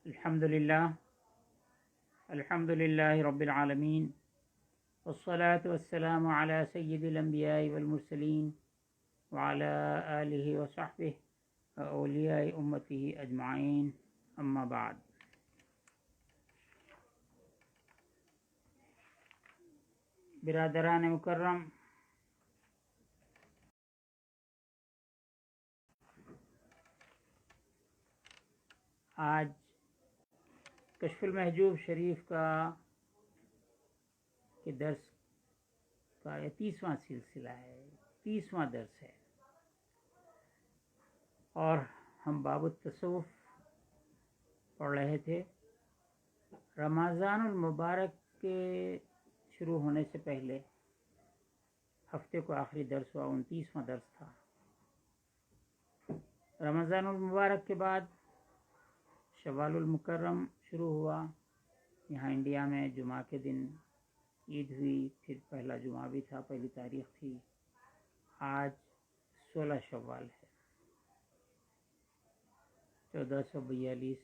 الحمد للہ رب العالمین والصلاة والسلام علی سید الانبیاء والمرسلین وعلی آلہ وصحبہ واولیاء امتہ اجمعین، اما بعد۔ برادران مکرم، آج کشف المحجوب شریف کے درس کا یہ 30واں سلسلہ ہے، 30واں درس ہے، اور ہم باب التصوف پڑھ رہے تھے۔ رمضان المبارک کے شروع ہونے سے پہلے ہفتے کو آخری درس ہوا، 29واں درس تھا۔ رمضان المبارک کے بعد شوال المکرم شروع ہوا۔ یہاں انڈیا میں جمعہ کے دن عید ہوئی، پھر پہلا جمعہ بھی تھا، پہلی تاریخ تھی۔ آج 16 شوال ہے، 1442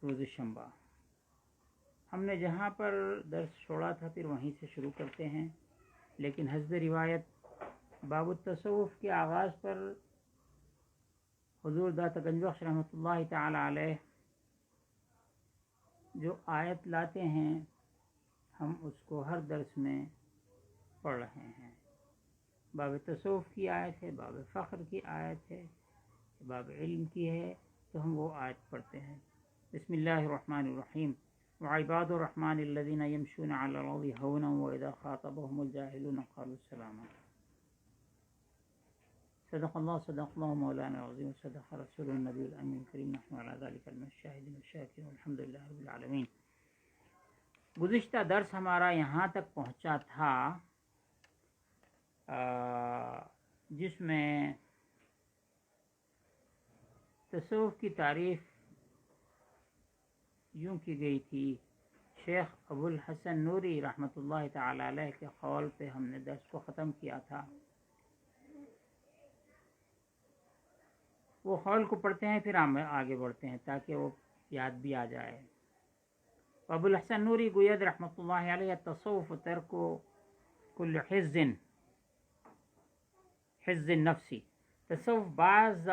روز شنبہ۔ ہم نے جہاں پر درس چھوڑا تھا پھر وہیں سے شروع کرتے ہیں، لیکن حسب روایت باب التصوف کے آغاز پر حضور داتا گنج بخش رحمۃ اللہ تعالی علیہ جو آیت لاتے ہیں ہم اس کو ہر درس میں پڑھ رہے ہیں۔ باب تصوف کی آیت ہے، باب فخر کی آیت ہے، باب علم کی ہے، تو ہم وہ آیت پڑھتے ہیں۔ بسم اللہ الرحمن الرحیم۔ وعباد الرحمن الذین یمشون علی الارض ہونا واذا خاطبهم الجاہلون قالوا سلاما۔ صدق اللہ مولانا العظیم، صدق رسول النبی الامین الکریم، نحن علی ذلک من الشاہدین والشاکرین والحمد للہ رب العالمین۔ گزشتہ درس ہمارا یہاں تک پہنچا تھا جس میں تصوف کی تعریف یوں کی گئی تھی۔ شیخ ابو الحسن نوری رحمۃ اللہ تعالی علیہ کے قول پہ ہم نے درس کو ختم کیا تھا۔ وہ قول کو پڑھتے ہیں پھر ہم آگے بڑھتے ہیں تاکہ وہ یاد بھی آ جائے۔ ابو الحسن نوری گوید رحمۃ اللہ علیہ: تصوف ترک کل حز نفسی. تصوف باز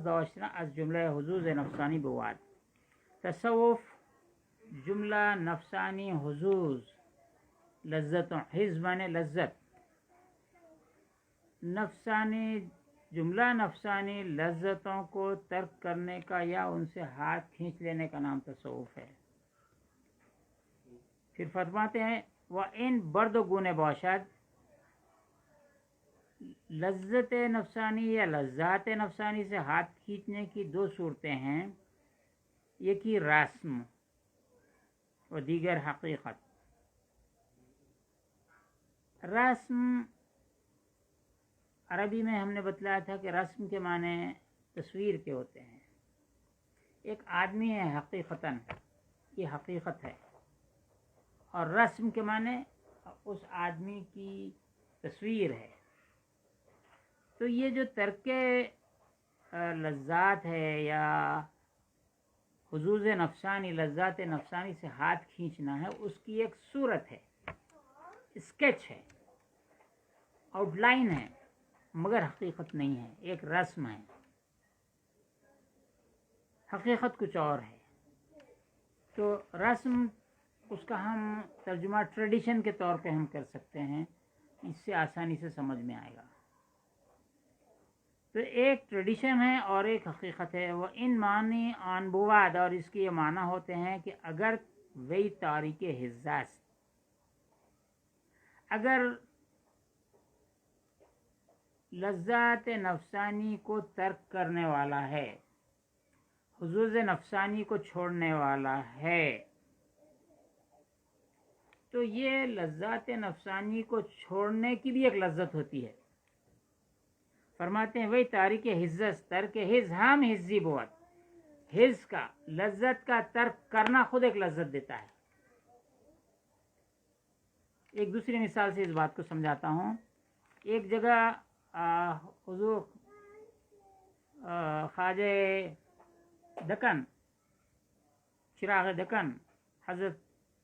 داشتن از جمله حظوظ نفسانی بود. تصوف جمله نفسانی حظوظ لذت حز معنی لذت، نفسانی جملہ نفسانی لذتوں کو ترک کرنے کا یا ان سے ہاتھ کھینچ لینے کا نام تصوف ہے۔ پھر فرماتے ہیں وَإِن برد گونے باشد، لذت نفسانی یا لذات نفسانی سے ہاتھ کھینچنے کی دو صورتیں ہیں، ایک ہی رسم و دیگر حقیقت۔ رسم عربی میں ہم نے بتلایا تھا کہ رسم کے معنی تصویر کے ہوتے ہیں۔ ایک آدمی ہے حقیقتاً، یہ حقیقت ہے، اور رسم کے معنی اس آدمی کی تصویر ہے۔ تو یہ جو ترک لذات ہے یا حظوظ نفسانی، لذات نفسانی سے ہاتھ کھینچنا ہے، اس کی ایک صورت ہے، اسکیچ ہے، آؤٹ لائن ہے، مگر حقیقت نہیں ہے، ایک رسم ہے۔ حقیقت کچھ اور ہے۔ تو رسم اس کا ہم ترجمہ ٹریڈیشن کے طور پہ ہم کر سکتے ہیں، اس سے آسانی سے سمجھ میں آئے گا۔ تو ایک ٹریڈیشن ہے اور ایک حقیقت ہے۔ وہ ان معنی آن بواد، اور اس کے یہ معنی ہوتے ہیں کہ اگر وہی تاریک حزاس، اگر لذات نفسانی کو ترک کرنے والا ہے، حظوظ نفسانی کو چھوڑنے والا ہے، تو یہ لذات نفسانی کو چھوڑنے کی بھی ایک لذت ہوتی ہے۔ فرماتے ہیں وہی تاریک حزت ترک حز ہم حزی بود، حز کا لذت کا ترک کرنا خود ایک لذت دیتا ہے۔ ایک دوسری مثال سے اس بات کو سمجھاتا ہوں۔ ایک جگہ حضور خواجہ دکن چراغ دکن حضرت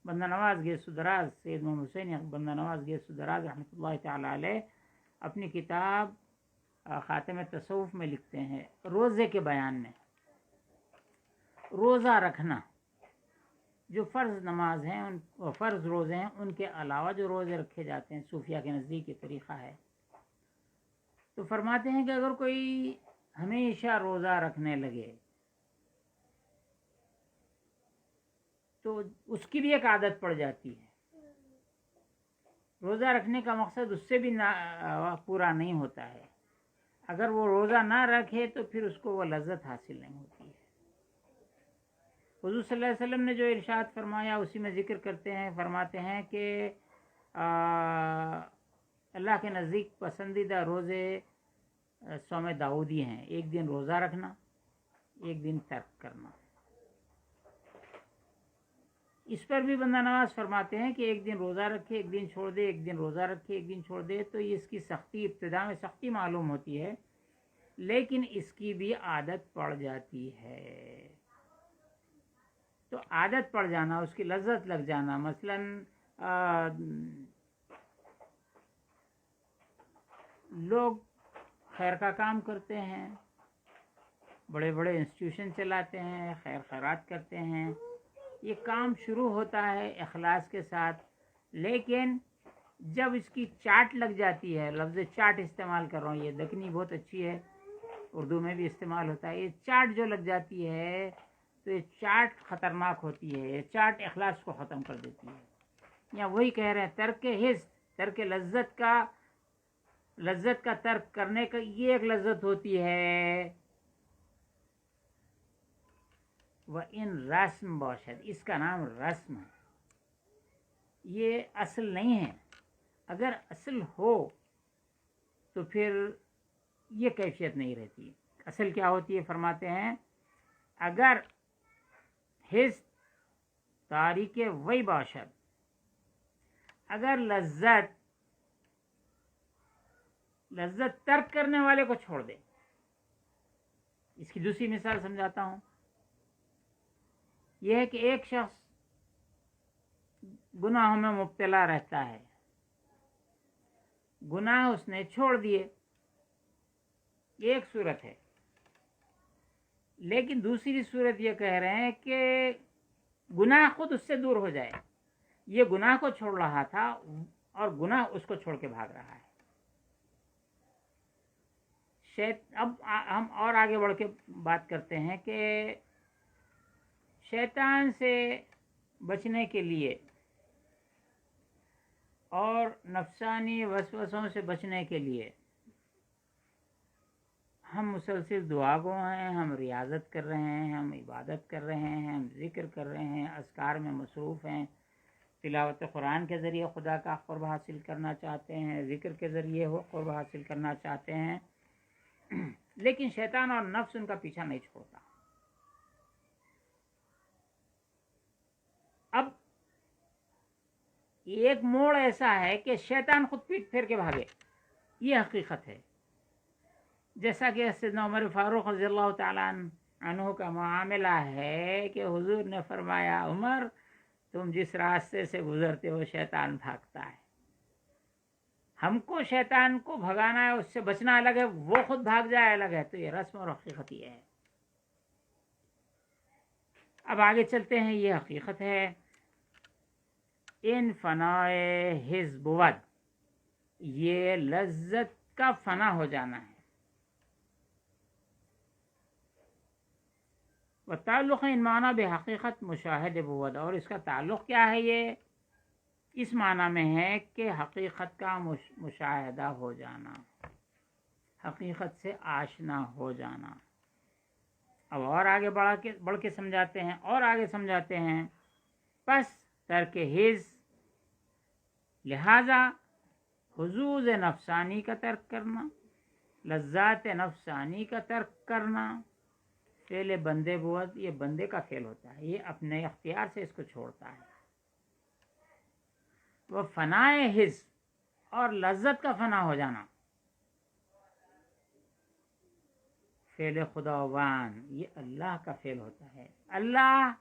بندہ نواز گیس دراز سید محمد حسین بندہ نواز گیس دراز رحمۃ اللہ تعالی علیہ اپنی کتاب خاتم تصوف میں لکھتے ہیں روزے کے بیان میں روزہ رکھنا جو فرض نماز ہیں فرض روزے ہیں ان کے علاوہ جو روزے رکھے جاتے ہیں صوفیہ کے نزدیک یہ طریقہ ہے. تو فرماتے ہیں کہ اگر کوئی ہمیشہ روزہ رکھنے لگے تو اس کی بھی ایک عادت پڑ جاتی ہے. روزہ رکھنے کا مقصد اس سے بھی پورا نہیں ہوتا ہے. اگر وہ روزہ نہ رکھے تو پھر اس کو وہ لذت حاصل نہیں ہوتی ہے. حضور صلی اللہ علیہ وسلم نے جو ارشاد فرمایا اسی میں ذکر کرتے ہیں, فرماتے ہیں کہ اللہ کے نزدیک پسندیدہ روزے صوم داؤدی ہیں, ایک دن روزہ رکھنا, ایک دن ترک کرنا. اس پر بھی بندہ نواز فرماتے ہیں کہ ایک دن روزہ رکھے ایک دن چھوڑ دے, ایک دن روزہ رکھے ایک دن چھوڑ دے, تو اس کی سختی ابتدا میں سختی معلوم ہوتی ہے لیکن اس کی بھی عادت پڑ جاتی ہے. تو عادت پڑ جانا, اس کی لذت لگ جانا, مثلا لوگ خیر کا کام کرتے ہیں, بڑے بڑے انسٹیٹیوشن چلاتے ہیں, خیر خیرات کرتے ہیں, یہ کام شروع ہوتا ہے اخلاص کے ساتھ, لیکن جب اس کی چاٹ لگ جاتی ہے, لفظ چاٹ استعمال کر رہا ہوں, یہ دکنی بہت اچھی ہے, اردو میں بھی استعمال ہوتا ہے, یہ چاٹ جو لگ جاتی ہے تو یہ چاٹ خطرناک ہوتی ہے, یہ چاٹ اخلاص کو ختم کر دیتی ہے. یا وہی کہہ رہے ہیں ترک حس, ترک لذت کا ترک کرنے کا یہ ایک لذت ہوتی ہے. وَإِن رسم باشد, اس کا نام رسم ہے, یہ اصل نہیں ہے. اگر اصل ہو تو پھر یہ کیفیت نہیں رہتی. اصل کیا ہوتی ہے فرماتے ہیں اگر حس تاریک وی باشد, اگر لذت ترک کرنے والے کو چھوڑ دے. اس کی دوسری مثال سمجھاتا ہوں, یہ ہے کہ ایک شخص گناہوں میں مبتلا رہتا ہے, گناہ اس نے چھوڑ دیے, یہ ایک صورت ہے. لیکن دوسری صورت یہ کہہ رہے ہیں کہ گناہ خود اس سے دور ہو جائے. یہ گناہ کو چھوڑ رہا تھا اور گناہ اس کو چھوڑ کے بھاگ رہا ہے. اب ہم اور آگے بڑھ کے بات کرتے ہیں کہ شیطان سے بچنے کے لیے اور نفسانی وسوسوں سے بچنے کے لیے ہم مسلسل دعا گو ہیں, ہم ریاضت کر رہے ہیں, ہم عبادت کر رہے ہیں, ہم ذکر کر رہے ہیں, اذکار میں مصروف ہیں, تلاوت قرآن کے ذریعے خدا کا قرب حاصل کرنا چاہتے ہیں, ذکر کے ذریعے وہ قرب حاصل کرنا چاہتے ہیں, لیکن شیطان اور نفس ان کا پیچھا نہیں چھوڑتا. اب ایک موڑ ایسا ہے کہ شیطان خود پیٹ پھیر کے بھاگے, یہ حقیقت ہے. جیسا کہ سیدنا عمر فاروق رضی اللہ تعالیٰ عنہ کا معاملہ ہے کہ حضور نے فرمایا عمر تم جس راستے سے گزرتے ہو شیطان بھاگتا ہے, ہم کو شیطان کو بھگانا ہے, اس سے بچنا الگ ہے, وہ خود بھاگ جائے الگ ہے. تو یہ رسم اور حقیقت یہ ہے. اب آگے چلتے ہیں, یہ حقیقت ہے. ان فنائے حزب ود, یہ لذت کا فنا ہو جانا ہے. و تعلق ان معنی بے حقیقت مشاہد بود, اور اس کا تعلق کیا ہے, یہ اس معنی میں ہے کہ حقیقت کا مشاہدہ ہو جانا, حقیقت سے آشنا ہو جانا. اب اور آگے بڑھ کے سمجھاتے ہیں, اور آگے سمجھاتے ہیں. پس ترک حز, لہذا حظوظ نفسانی کا ترک کرنا, لذات نفسانی کا ترک کرنا, فعل بندے بود, یہ بندے کا فعل ہوتا ہے, یہ اپنے اختیار سے اس کو چھوڑتا ہے. وہ فنائے حز, اور لذت کا فنا ہو جانا, فعل خداوند یہ اللہ کا فعل ہوتا ہے. اللہ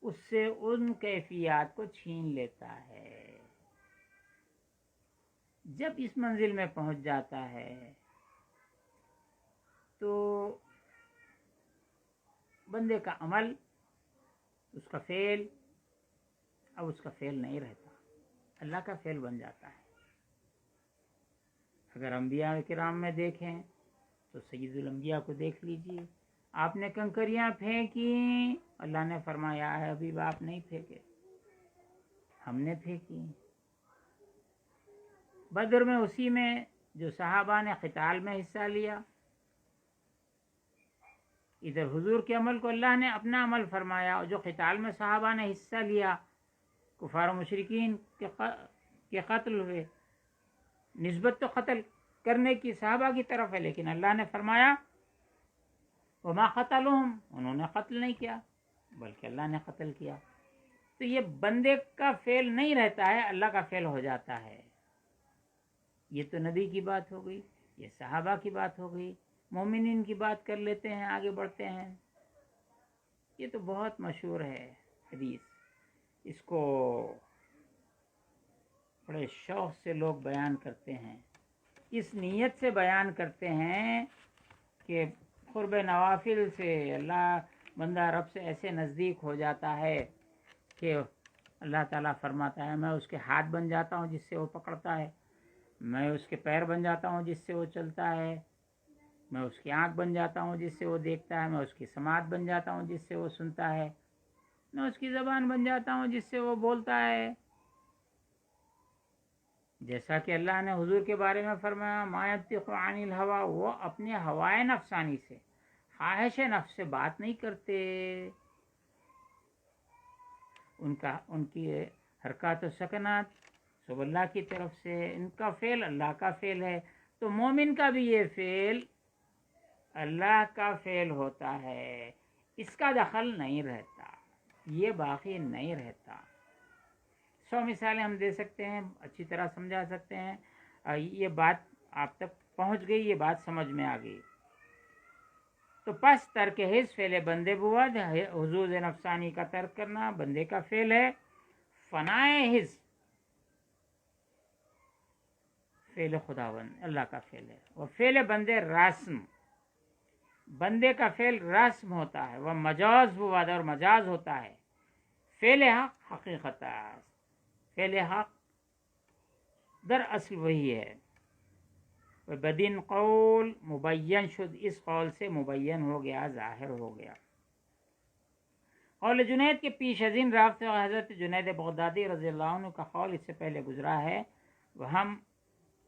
اس سے ان کیفیات کو چھین لیتا ہے. جب اس منزل میں پہنچ جاتا ہے تو بندے کا عمل، اس کا فعل اب اس کا فعل نہیں رہتا، اللہ کا فعل بن جاتا ہے. اگر انبیاء کرام میں دیکھیں تو سید الانبیاء کو دیکھ لیجئے. آپ نے کنکریاں پھینکی، اللہ نے فرمایا ہے ابھی آپ نہیں پھینکے، ہم نے پھینکی. بدر میں اسی میں جو صحابہ نے قتال میں حصہ لیا، ادھر حضور کے عمل کو اللہ نے اپنا عمل فرمایا، اور جو قتال میں صحابہ نے حصہ لیا کفار و مشرکین کے قتل ہوئے. نسبت تو قتل کرنے کی صحابہ کی طرف ہے، لیکن اللہ نے فرمایا وما قتلهم، انہوں نے قتل نہیں کیا بلکہ اللہ نے قتل کیا. تو یہ بندے کا فعل نہیں رہتا ہے، اللہ کا فعل ہو جاتا ہے. یہ تو نبی کی بات ہو گئی، یہ صحابہ کی بات ہو گئی. مومنین کی بات کر لیتے ہیں، آگے بڑھتے ہیں. یہ تو بہت مشہور ہے حدیث، اس کو بڑے شوق سے لوگ بیان کرتے ہیں، اس نیت سے بیان کرتے ہیں کہ قرب نوافل سے اللہ بندہ رب سے ایسے نزدیک ہو جاتا ہے کہ اللہ تعالیٰ فرماتا ہے میں اس کے ہاتھ بن جاتا ہوں جس سے وہ پکڑتا ہے، میں اس کے پیر بن جاتا ہوں جس سے وہ چلتا ہے، میں اس کی آنکھ بن جاتا ہوں جس سے وہ دیکھتا ہے، میں اس کی سماعت بن جاتا ہوں جس سے وہ سنتا ہے، میں اس کی زبان بن جاتا ہوں جس سے وہ بولتا ہے. جیسا کہ اللہ نے حضور کے بارے میں فرمایا ما ينطق عن الهوى، وہ اپنے ہوائے نفسانی سے، خواہش نفس سے بات نہیں کرتے. ان کی حرکات و سکنات سب اللہ کی طرف سے، ان کا فعل اللہ کا فعل ہے. تو مومن کا بھی یہ فعل اللہ کا فعل ہوتا ہے، اس کا دخل نہیں رہتا، یہ باقی نہیں رہتا. 100 مثالیں ہم دے سکتے ہیں، اچھی طرح سمجھا سکتے ہیں. یہ بات آپ تک پہنچ گئی، یہ بات سمجھ میں آ گئی. تو پس ترک حس فعل بندے بود، حضور نفسانی کا ترک کرنا بندے کا فعل ہے. فنائے حس فعل خداوند اللہ کا فعل ہے. وہ فعل بندے رسم، بندے کا فعل رسم ہوتا ہے. وہ مجاز بود، اور مجاز ہوتا ہے. فعل حق حقیقت است، فعل حق در اصل وہی ہے. بدین قول مبین شد، اس قول سے مبین ہو گیا، ظاہر ہو گیا. قول جنید کے پیش ازین رافت حضرت جنید بغدادی رضی اللہ عنہ کا قول اس سے پہلے گزرا ہے. وہ ہم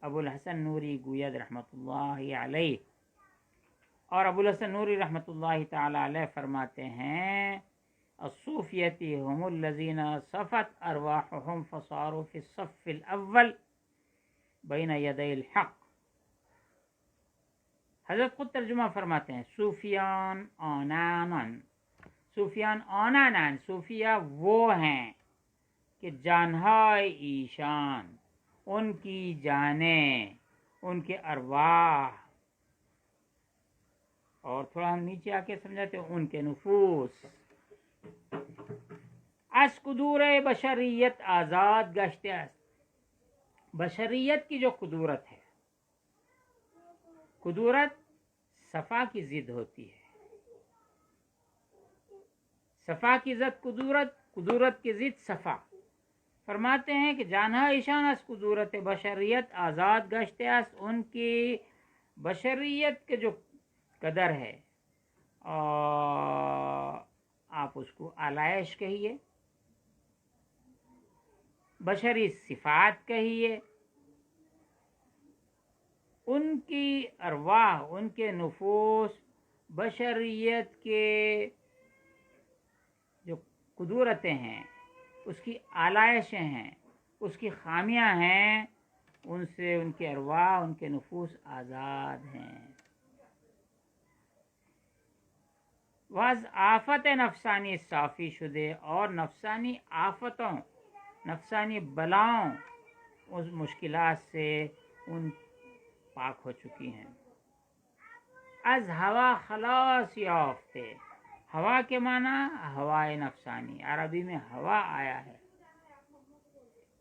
ابو الحسن نوری گوید رحمۃ اللہ علیہ، اور ابو الحسن نوری رحمۃ اللہ تعالی علیہ فرماتے ہیں الصوفیتی هم الذین صفت ارواحهم فصاروا فی الصف الاول بین یدی الحق. حضرت خود ترجمہ فرماتے ہیں صوفیان آنانن، صوفیان آنانن، صوفیہ وہ ہیں کہ جانہائے ایشان، ان کی جانیں، ان کے ارواح، اور تھوڑا ہم نیچے آ کے سمجھاتے ہیں ان کے نفوس، از قدور بشریت آزاد گشتے است. بشریت کی جو قدورت ہے، قدورت صفا کی ضد ہوتی ہے، صفا کی ضد قدورت، قدورت کی ضد صفا. فرماتے ہیں کہ جانہا ایشان از قدورت بشریت آزاد گشتے است، ان کی بشریت کے جو قدر ہے، آپ اس کو علائش کہیے، بشری صفات کہیے، ان کی ارواح، ان کے نفوس بشریت کے جو قدورتیں ہیں، اس کی علائشیں ہیں، اس کی خامیاں ہیں، ان سے ان کے ارواح، ان کے نفوس آزاد ہیں. واز آفت نفسانی صافی شدے، اور نفسانی آفتوں، نفسانی بلاؤں، اس مشکلات سے ان پاک ہو چکی ہیں. از ہوا خلاص یافتے. ہوا کے معنی ہوائے نفسانی، عربی میں ہوا آیا ہے.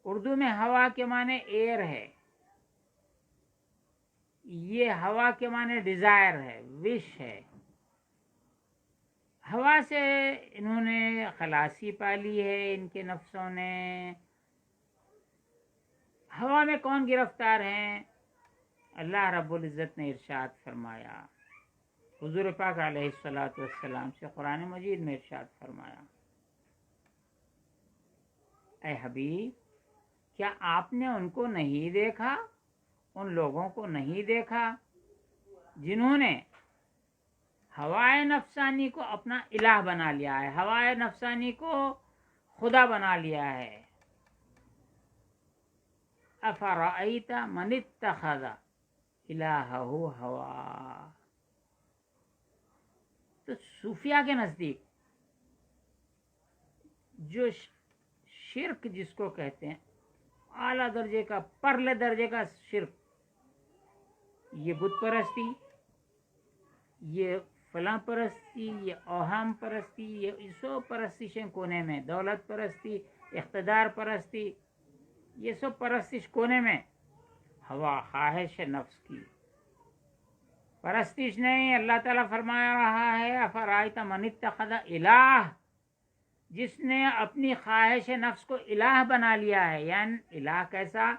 اردو میں ہوا کے معنی ایئر ہے. یہ ہوا کے معنی ڈیزائر ہے، وش ہے. ہوا سے انہوں نے خلاصی پالی ہے، ان کے نفسوں نے. ہوا میں کون گرفتار ہیں؟ اللہ رب العزت نے ارشاد فرمایا، حضور پاک علیہ الصلوۃ والسلام سے قرآن مجید میں ارشاد فرمایا، اے حبیب کیا آپ نے ان کو نہیں دیکھا، ان لوگوں کو نہیں دیکھا جنہوں نے ہوائے نفسانی کو اپنا الہ بنا لیا ہے، ہوائے نفسانی کو خدا بنا لیا ہے. افرأیت من اتخذ الہہ ہوا. تو صوفیہ کے نزدیک جو شرک جس کو کہتے ہیں، اعلیٰ درجے کا، پرلے درجے کا شرک، یہ بت پرستی، یہ فلاں پرستی، یہ اوہام پرستی، یہ سب پرستشیں کونے میں، دولت پرستی، اقتدار پرستی، یہ سب پرستش کونے میں. ہوا خواہش نفس کی پرستش نہیں. اللہ تعالیٰ فرما رہا ہے افرأیت من اتخذ الہ، جس نے اپنی خواہش نفس کو الہ بنا لیا ہے. یعنی الہ کیسا؟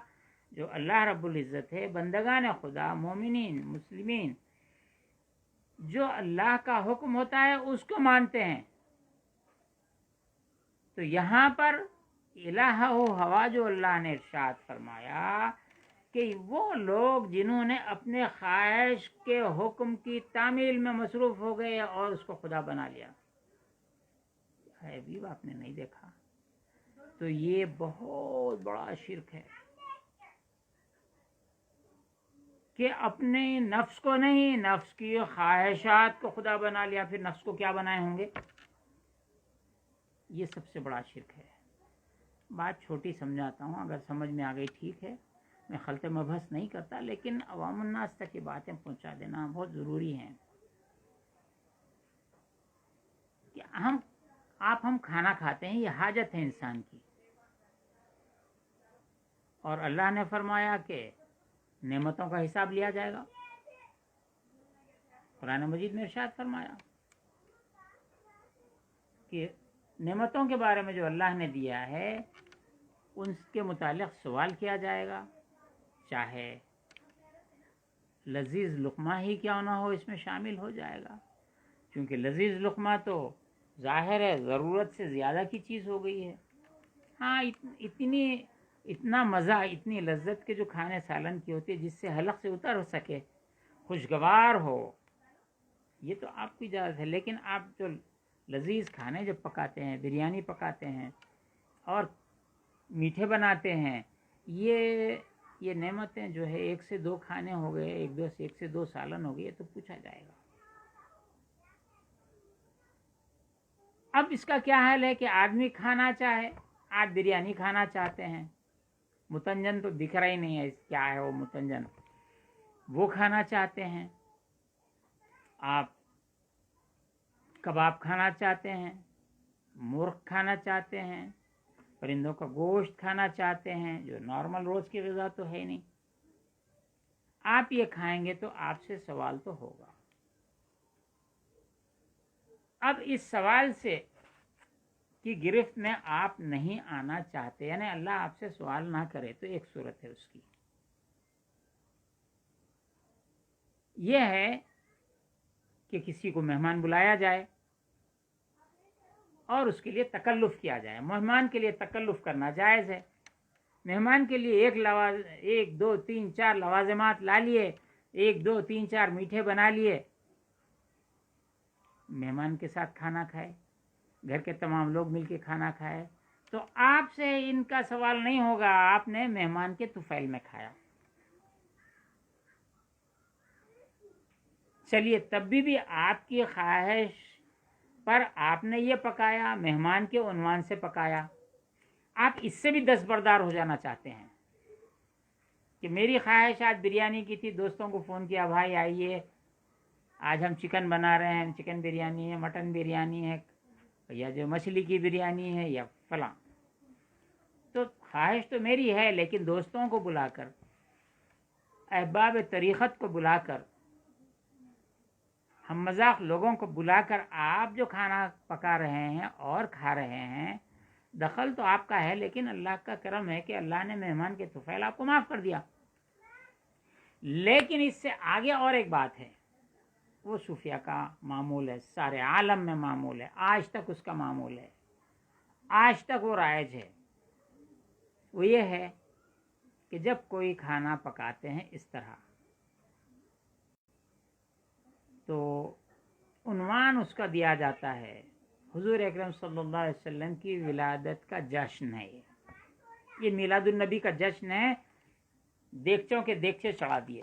جو اللہ رب العزت ہے، بندگان خدا، مومنین، مسلمین، جو اللہ کا حکم ہوتا ہے اس کو مانتے ہیں. تو یہاں پر الہ و ہوا جو اللہ نے ارشاد فرمایا کہ وہ لوگ جنہوں نے اپنے خواہش کے حکم کی تعمیل میں مصروف ہو گئے اور اس کو خدا بنا لیا. ہے بھی آپ نے نہیں دیکھا؟ تو یہ بہت بڑا شرک ہے کہ اپنے نفس کو نہیں، نفس کی خواہشات کو خدا بنا لیا. پھر نفس کو کیا بنائے ہوں گے؟ یہ سب سے بڑا شرک ہے. بات چھوٹی سمجھاتا ہوں، اگر سمجھ میں آ گئی ٹھیک ہے. میں خلط مبحث نہیں کرتا، لیکن عوام الناس تک یہ باتیں پہنچا دینا بہت ضروری ہیں. کہ ہم کھانا کھاتے ہیں، یہ حاجت ہے انسان کی، اور اللہ نے فرمایا کہ نعمتوں کا حساب لیا جائے گا. قرآن مجید میں ارشاد فرمایا کہ نعمتوں کے بارے میں جو اللہ نے دیا ہے ان کے متعلق سوال کیا جائے گا، چاہے لذیذ لقمہ ہی کیوں نہ ہو اس میں شامل ہو جائے گا. کیونکہ لذیذ لقمہ تو ظاہر ہے ضرورت سے زیادہ کی چیز ہو گئی ہے. ہاں اتنا مزہ، اتنی لذت کے جو کھانے سالن کی ہوتی ہے جس سے حلق سے اتر ہو سکے، خوشگوار ہو، یہ تو آپ کی اجازت ہے. لیکن آپ جو لذیذ کھانے جب پکاتے ہیں، بریانی پکاتے ہیں اور میٹھے بناتے ہیں، یہ نعمتیں جو ہے 1 سے 2 کھانے ہو گئے، 1 سے 2 سالن ہو گئے، یہ تو پوچھا جائے گا. اب اس کا کیا حال ہے کہ آدمی کھانا چاہے، آپ بریانی کھانا چاہتے ہیں، متنجن تو دکھ رہا ہی نہیں ہے کیا ہے وہ متنجن، وہ کھانا چاہتے ہیں. آپ کباب کھانا چاہتے ہیں، مرغ کھانا چاہتے ہیں، پرندوں کا گوشت کھانا چاہتے ہیں، جو نارمل روز کی غذا تو ہے نہیں. آپ یہ کھائیں گے تو آپ سے سوال تو ہوگا. اب اس سوال سے کی گرفت میں آپ نہیں آنا چاہتے، یعنی اللہ آپ سے سوال نہ کرے، تو ایک صورت ہے اس کی، یہ ہے کہ کسی کو مہمان بلایا جائے اور اس کے لیے تکلف کیا جائے. مہمان کے لیے تکلف کرنا جائز ہے. مہمان کے لیے 1 2 3 4 لوازمات لا لیے، 1 2 3 4 میٹھے بنا لیے، مہمان کے ساتھ کھانا کھائے، گھر کے تمام لوگ مل کے کھانا کھائے، تو آپ سے ان کا سوال نہیں ہوگا. آپ نے مہمان کے طفیل میں کھایا. چلیے تب بھی آپ کی خواہش پر آپ نے یہ پکایا، مہمان کے عنوان سے پکایا. آپ اس سے بھی دستبردار ہو جانا چاہتے ہیں کہ میری خواہش آج بریانی کی تھی، دوستوں کو فون کیا بھائی آئیے، آج ہم چکن بنا رہے ہیں، چکن بریانی ہے، مٹن بریانی ہے، یا جو مچھلی کی بریانی ہے، یا فلاں. تو خواہش تو میری ہے، لیکن دوستوں کو بلا کر، احباب طریقت کو بلا کر، ہم مذاق لوگوں کو بلا کر آپ جو کھانا پکا رہے ہیں اور کھا رہے ہیں، دخل تو آپ کا ہے، لیکن اللہ کا کرم ہے کہ اللہ نے مہمان کے طفیل آپ کو معاف کر دیا. لیکن اس سے آگے اور ایک بات ہے، وہ صوفیہ کا معمول ہے، سارے عالم میں معمول ہے، آج تک اس کا معمول ہے، آج تک وہ رائج ہے. وہ یہ ہے کہ جب کوئی کھانا پکاتے ہیں اس طرح، تو عنوان اس کا دیا جاتا ہے حضور اکرم صلی اللہ علیہ وسلم کی ولادت کا جشن ہے. یہ میلاد النبی کا جشن ہے. دیگچوں کے دیگچے چڑھا دیے.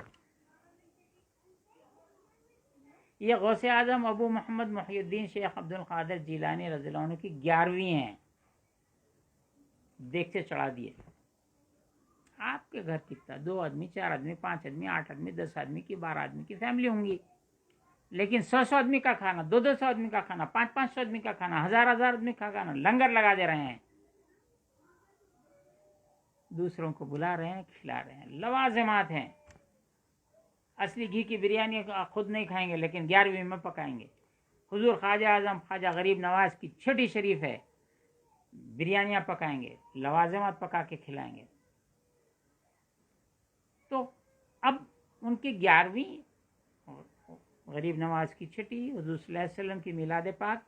یہ غوث اعظم ابو محمد محی الدین شیخ عبد القادر جیلانی رضی اللہ عنہ کی 11ویں ہیں. دیگچے چڑھا دیے. آپ کے گھر کتنا 2 آدمی، 4 آدمی، 5 آدمی، 8 آدمی، 10 آدمی کی، 12 آدمی کی فیملی ہوں گی، لیکن 100 آدمی کا کھانا، 200 آدمی کا کھانا، 500 آدمی کا کھانا، 1000 آدمی کا کھانا، لنگر لگا دے رہے ہیں. دوسروں کو بلا رہے ہیں، کھلا رہے ہیں. لوازمات ہیں. اصلی گھی کی بریانی خود نہیں کھائیں گے، لیکن 11ویں میں پکائیں گے. حضور خواجہ اعظم خواجہ غریب نواز کی چھٹی شریف ہے، بریانیاں پکائیں گے، لوازمات پکا کے کھلائیں گے. تو اب ان کی 11ویں، غریب نواز کی چھٹی، حضور صلی اللہ علیہ وسلم کی میلاد پاک،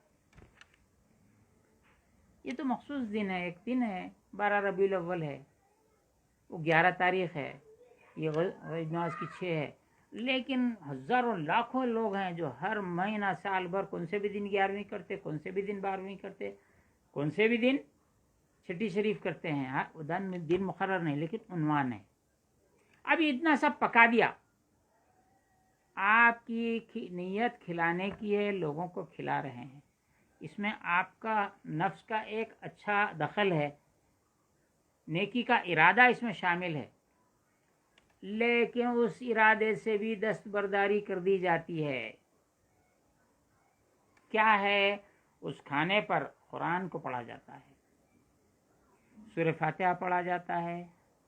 یہ تو مخصوص دن ہے. ایک دن ہے 12 ربیع الاول ہے، وہ 11 تاریخ ہے، یہ غریب نواز کی 6 ہے. لیکن ہزاروں لاکھوں لوگ ہیں جو ہر مہینہ سال بھر کون سے بھی دن 11ویں کرتے، کون سے بھی دن 12ویں کرتے، کون سے بھی دن چھٹی شریف کرتے ہیں. دن مقرر نہیں، لیکن عنوان ہے. اب اتنا سب پکا دیا. آپ کی نیت کھلانے کی ہے، لوگوں کو کھلا رہے ہیں. اس میں آپ کا نفس کا ایک اچھا دخل ہے، نیکی کا ارادہ اس میں شامل ہے، لیکن اس ارادے سے بھی دستبرداری کر دی جاتی ہے. کیا ہے؟ اس کھانے پر قرآن کو پڑھا جاتا ہے، سورہ فاتحہ پڑھا جاتا ہے،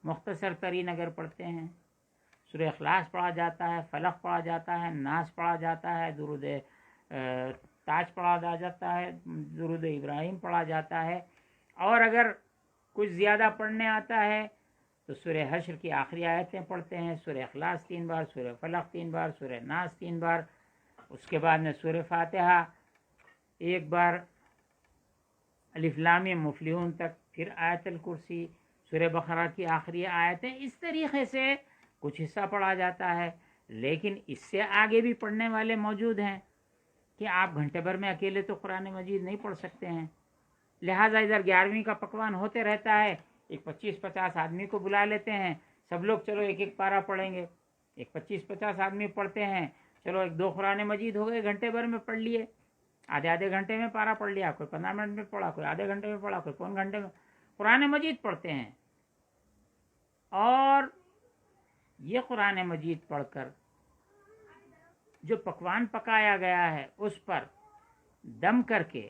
مختصر ترین اگر پڑھتے ہیں، سورہ اخلاص پڑھا جاتا ہے، فلق پڑھا جاتا ہے، ناس پڑھا جاتا ہے، درود تاج پڑھا جاتا ہے، درود ابراہیم پڑھا جاتا ہے. اور اگر کچھ زیادہ پڑھنے آتا ہے تو سورہ حشر کی آخری آیتیں پڑھتے ہیں، سورہ اخلاص 3 بار، سورہ فلق 3 بار، سورہ ناس 3 بار. اس کے بعد میں سورہ فاتحہ 1 بار، الف لام میم مفلحون تک، پھر آیت الکرسی، سورہ بقرہ کی آخری آیتیں. اس طریقے سے کچھ حصہ پڑھا جاتا ہے. لیکن اس سے آگے بھی پڑھنے والے موجود ہیں کہ آپ گھنٹے بھر میں اکیلے تو قرآن مجید نہیں پڑھ سکتے ہیں. لہٰذا ادھر 11ویں کا پکوان ہوتے رہتا ہے. ایک 25-50 آدمی کو بلا لیتے ہیں، سب لوگ چلو ایک ایک پارہ پڑھیں گے. ایک 25-50 آدمی پڑھتے ہیں، چلو 1-2 قرآن مجید ہو گئے، گھنٹے بھر میں پڑھ لیے. آدھے گھنٹے میں پارہ پڑھ لیا، کوئی 15 منٹ میں پڑھا، کوئی آدھے گھنٹے میں پڑھا، کوئی پون گھنٹے میں قرآن مجید پڑھتے ہیں. اور یہ قرآن مجید پڑھ کر جو پکوان پکایا گیا ہے اس پر دم کر کے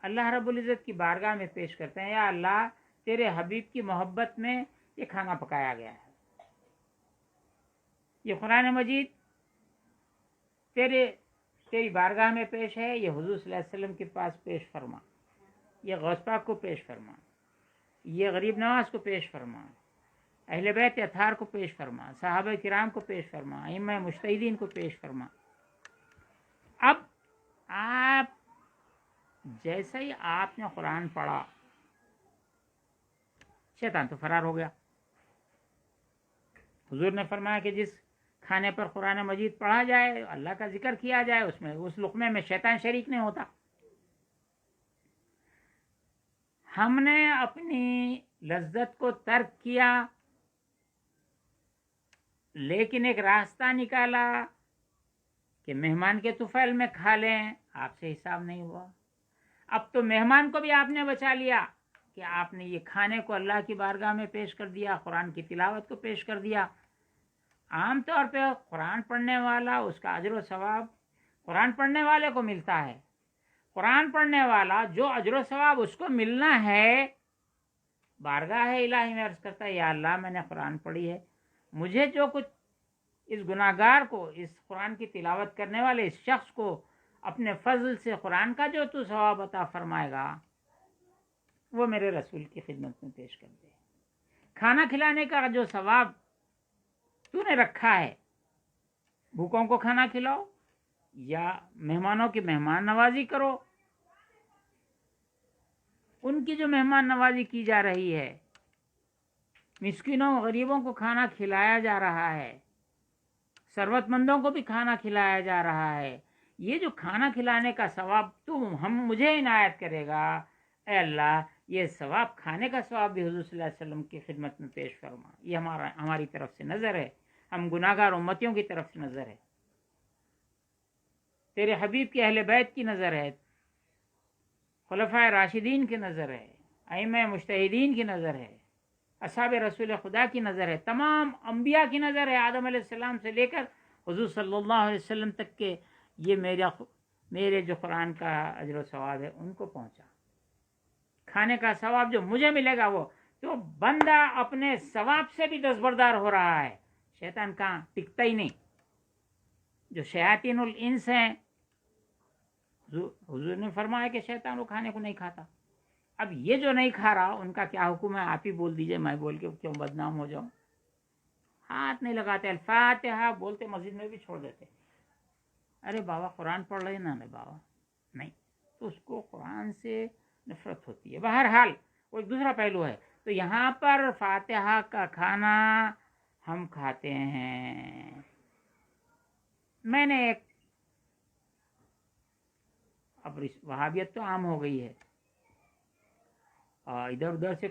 اللہ رب العزت کی بارگاہ میں پیش کرتے ہیں. یا اللہ، تیرے حبیب کی محبت میں یہ کھانا پکایا گیا ہے، یہ قرآن مجید تیری بارگاہ میں پیش ہے، یہ حضور صلی اللہ علیہ وسلم کے پاس پیش فرما، یہ غوث پاک کو پیش فرما، یہ غریب نواز کو پیش فرما، اہل بیت اطہار کو پیش فرما، صحابہ کرام کو پیش فرما، ائمہ مجتہدین کو پیش فرما. اب آپ جیسے ہی آپ نے قرآن پڑھا، شیطان تو فرار ہو گیا. حضور نے فرمایا کہ جس کھانے پر قرآن مجید پڑھا جائے، اللہ کا ذکر کیا جائے، اس لقمے میں شیطان شریک نہیں ہوتا. ہم نے اپنی لذت کو ترک کیا، لیکن ایک راستہ نکالا کہ مہمان کے طفیل میں کھا لیں. آپ سے حساب نہیں ہوا. اب تو مہمان کو بھی آپ نے بچا لیا کہ آپ نے یہ کھانے کو اللہ کی بارگاہ میں پیش کر دیا، قرآن کی تلاوت کو پیش کر دیا. عام طور پہ قرآن پڑھنے والا، اس کا اجر و ثواب قرآن پڑھنے والے کو ملتا ہے. قرآن پڑھنے والا جو اجر و ثواب اس کو ملنا ہے، بارگاہ الہی میں عرض کرتا ہے، یا اللہ میں نے قرآن پڑھی ہے، مجھے جو کچھ اس گناہگار کو، اس قرآن کی تلاوت کرنے والے اس شخص کو اپنے فضل سے قرآن کا جو تو ثواب عطا فرمائے گا، وہ میرے رسول کی خدمت میں پیش کر دے. کھانا کھلانے کا جو ثواب تو نے رکھا ہے، بھوکوں کو کھانا کھلاؤ یا مہمانوں کی مہمان نوازی کرو، ان کی جو مہمان نوازی کی جا رہی ہے، مسکینوں غریبوں کو کھانا کھلایا جا رہا ہے، ثروت مندوں کو بھی کھانا کھلایا جا رہا ہے، یہ جو کھانا کھلانے کا ثواب تو مجھے عنایت کرے گا، اے اللہ یہ ثواب، کھانے کا ثواب بھی حضور صلی اللہ علیہ وسلم کی خدمت میں پیش فرما. یہ ہماری طرف سے نظر ہے، ہم گناہگار امتیوں کی طرف سے نظر ہے، تیرے حبیب کی اہل بیت کی نظر ہے، خلفائے راشدین کی نظر ہے، ائمہ مجتہدین کی نظر ہے، اصحاب رسول خدا کی نظر ہے، تمام انبیاء کی نظر ہے، آدم علیہ السلام سے لے کر حضور صلی اللہ علیہ وسلم تک کے یہ میرے جو قرآن کا اجر و ثواب ہے ان کو پہنچا. کھانے کا ثواب جو مجھے ملے گا، وہ تو بندہ اپنے ثواب سے بھی دستبردار ہو رہا ہے. شیطان کہاں ٹکتا ہی نہیں. جو شیاطین الانس ہیں، حضور نے فرمایا کہ شیطان وہ کھانے کو نہیں کھاتا. اب یہ جو نہیں کھا رہا ان کا کیا حکم ہے؟ آپ ہی بول دیجئے، میں بول کے کیوں بدنام ہو جاؤں. ہاتھ نہیں لگاتے، الفاتحہ بولتے مسجد میں بھی چھوڑ دیتے. ارے بابا قرآن پڑھ رہے نا بابا، نہیں تو اس کو قرآن سے نفرت ہوتی ہے. بہرحال وہ ایک دوسرا پہلو ہے. تو یہاں پر فاتحہ کا کھانا ہم کھاتے ہیں. میں نے ایک، اب وہابیت تو عام ہو گئی ہے، اور ادھر ادھر سے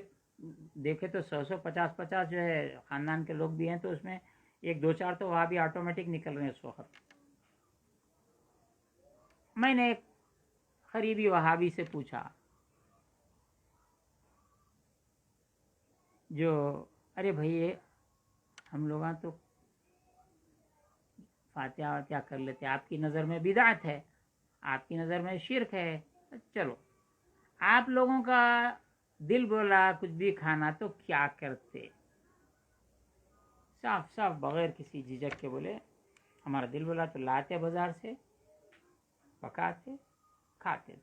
دیکھے تو 100-150 جو ہے خاندان کے لوگ بھی ہیں، تو اس میں ایک دو چار تو وہابی آٹومیٹک نکل رہے ہیں اس وقت. میں نے ایک قریبی وہابی سے پوچھا، جو ارے بھائی ہم لوگ تو فاتحہ کر لیتے، آپ کی نظر میں بدعت ہے، آپ کی نظر میں شرک ہے، چلو آپ لوگوں کا دل بولا کچھ بھی کھانا تو کیا کرتے؟ صاف صاف بغیر کسی جھجک کے بولے ہمارا دل بولا تو لاتے بازار سے، پکاتے کھاتے.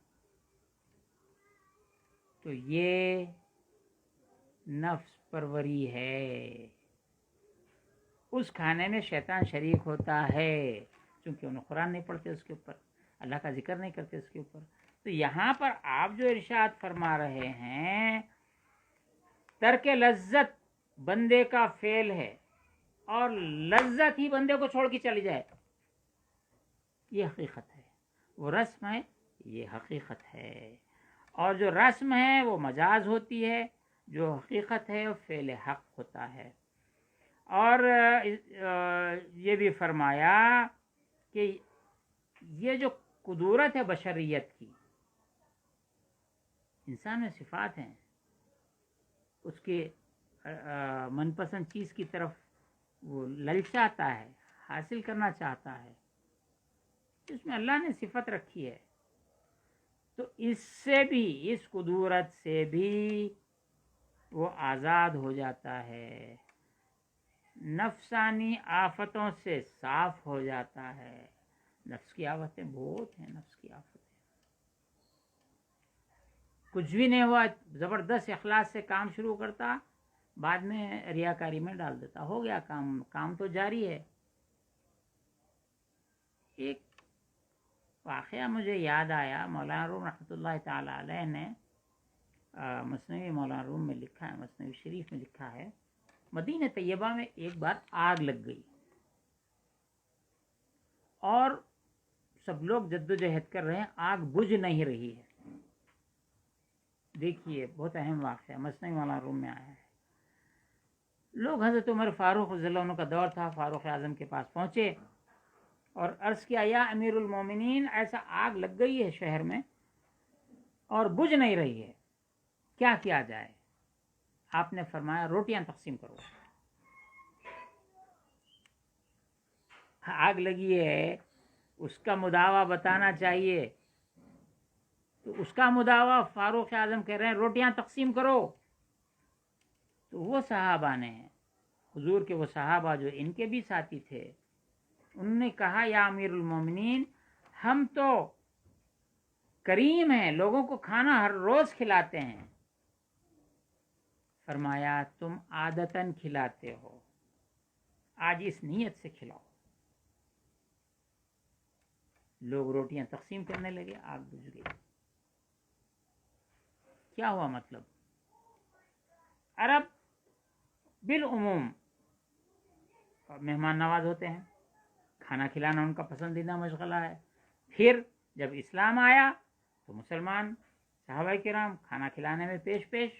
تو یہ نفس پروری ہے. اس کھانے میں شیطان شریک ہوتا ہے، چونکہ انہوں قرآن نہیں پڑھتے اس کے اوپر، اللہ کا ذکر نہیں کرتے اس کے اوپر. تو یہاں پر آپ جو ارشاد فرما رہے ہیں، ترک لذت بندے کا فعل ہے، اور لذت ہی بندے کو چھوڑ کے چلی جائے، یہ حقیقت ہے. وہ رسم ہے، یہ حقیقت ہے. اور جو رسم ہے وہ مجاز ہوتی ہے، جو حقیقت ہے وہ فعل حق ہوتا ہے. اور یہ بھی فرمایا کہ یہ جو قدورت ہے بشریت کی، انسان میں صفات ہیں، اس کے من پسند چیز کی طرف وہ للچاتا ہے، حاصل کرنا چاہتا ہے، اس میں اللہ نے صفت رکھی ہے. تو اس سے بھی، اس قدورت سے بھی وہ آزاد ہو جاتا ہے، نفسانی آفتوں سے صاف ہو جاتا ہے. نفس کی آفتیں بہت ہیں، نفس کی آفتیں کچھ بھی نہیں ہوا، زبردست اخلاص سے کام شروع کرتا، بعد میں ریاکاری میں ڈال دیتا، ہو گیا کام تو جاری ہے. ایک واقعہ مجھے یاد آیا، مولانا روم رحمۃ اللہ تعالی علیہ نے مثنوی مولانا روم میں لکھا ہے، مثنوی شریف میں لکھا ہے، مدینہ طیبہ میں ایک بار آگ لگ گئی اور سب لوگ جدوجہد کر رہے ہیں، آگ بجھ نہیں رہی ہے. دیکھیے بہت اہم واقعہ مثنوی مولانا روم میں آیا ہے. لوگ حضرت عمر فاروق رضی اللہ عنہ کا دور تھا، فاروق اعظم کے پاس پہنچے اور عرض کیا، یا امیر المومنین، ایسا آگ لگ گئی ہے شہر میں اور بجھ نہیں رہی ہے، کیا کیا جائے؟ آپ نے فرمایا روٹیاں تقسیم کرو. آگ لگی ہے اس کا مداوا بتانا چاہیے، تو اس کا مداوا فاروق اعظم کہہ رہے ہیں روٹیاں تقسیم کرو. تو وہ صحابہ نے، حضور کے وہ صحابہ جو ان کے بھی ساتھی تھے، انہوں نے کہا یا امیر المومنین ہم تو کریم ہیں، لوگوں کو کھانا ہر روز کھلاتے ہیں. فرمایا تم عادتاً کھلاتے ہو، آج اس نیت سے کھلاؤ. لوگ روٹیاں تقسیم کرنے لگے، آگ بجھ گئی. کیا ہوا مطلب؟ عرب بالعموم مہمان نواز ہوتے ہیں، کھانا کھلانا ان کا پسندیدہ مشغلہ ہے. پھر جب اسلام آیا تو مسلمان صحابہ کرام کھانا کھلانے میں پیش پیش،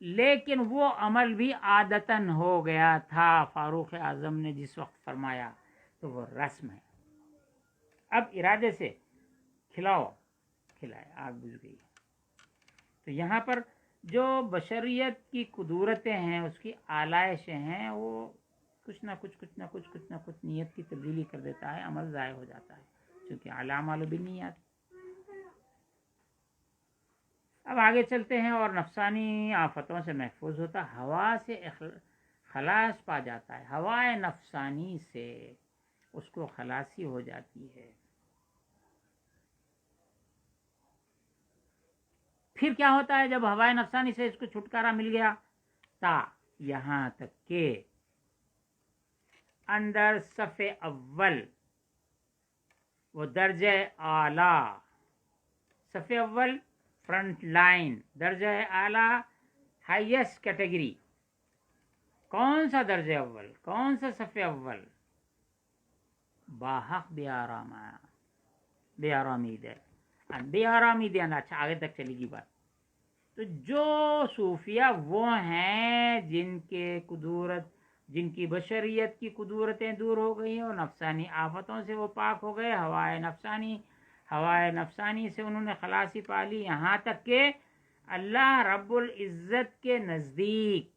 لیکن وہ عمل بھی عادتاً ہو گیا تھا. فاروق اعظم نے جس وقت فرمایا تو وہ رسم ہے. اب ارادے سے کھلاؤ، کھلائے، آگ بجھ گئی. تو یہاں پر جو بشریت کی قدورتیں ہیں، اس کی آلائشیں ہیں، وہ کچھ نہ کچھ نیت کی تبدیلی کر دیتا ہے، عمل ضائع ہو جاتا ہے، چونکہ الاعمال بالنیات. اب آگے چلتے ہیں اور نفسانی آفتوں سے محفوظ ہوتا، ہوا سے خلاص پا جاتا ہے. ہوائے نفسانی سے اس کو خلاصی ہو جاتی ہے. پھر کیا ہوتا ہے جب ہوائے نفسانی سے اس کو چھٹکارا مل گیا؟ تا یہاں تک کہ اندر صف اول، وہ درجہ اعلی، صف اول فرنٹ لائن، درجہ اعلی ہائیسٹ کیٹیگری. کون سا درجہ اول، کون سا صف اول؟ باحق بے آرامید ہے، بے آرامید ہے. اچھا آگے تک چلے گی بات. تو جو صوفیہ وہ ہیں جن کی بشریت کی قدورتیں دور ہو گئی ہیں اور نفسانی آفتوں سے وہ پاک ہو گئے، ہوائے نفسانی سے انہوں نے خلاصی پا لی، یہاں تک کہ اللہ رب العزت کے نزدیک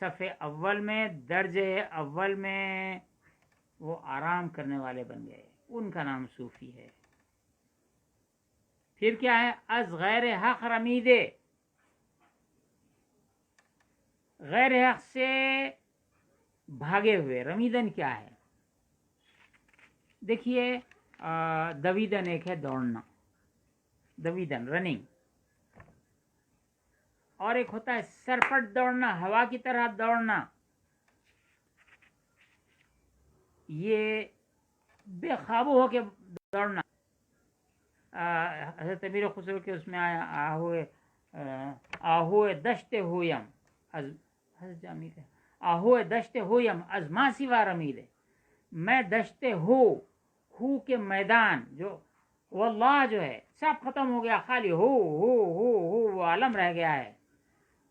صف اول میں، درجہ اول میں وہ آرام کرنے والے بن گئے. ان کا نام صوفی ہے. پھر کیا ہے؟ از غیر حق رمیدے، غیر حق سے بھاگے ہوئے. رمیدن کیا ہے؟ دیکھیے دویدن ایک ہے دوڑنا، دویدن رننگ، اور ایک ہوتا ہے سرپٹ دوڑنا، ہوا کی طرح دوڑنا. یہ بے قابو ہو کے دوڑنا. حضرت امیر خسرو کے اس میں آیا آہوئے دشت ہویم آہوئے دشت ہویم از ما سوا رمید. میں دشت ہو کے میدان، جو واللہ جو ہے سب ختم ہو گیا، خالی ہو وہ عالم رہ گیا ہے.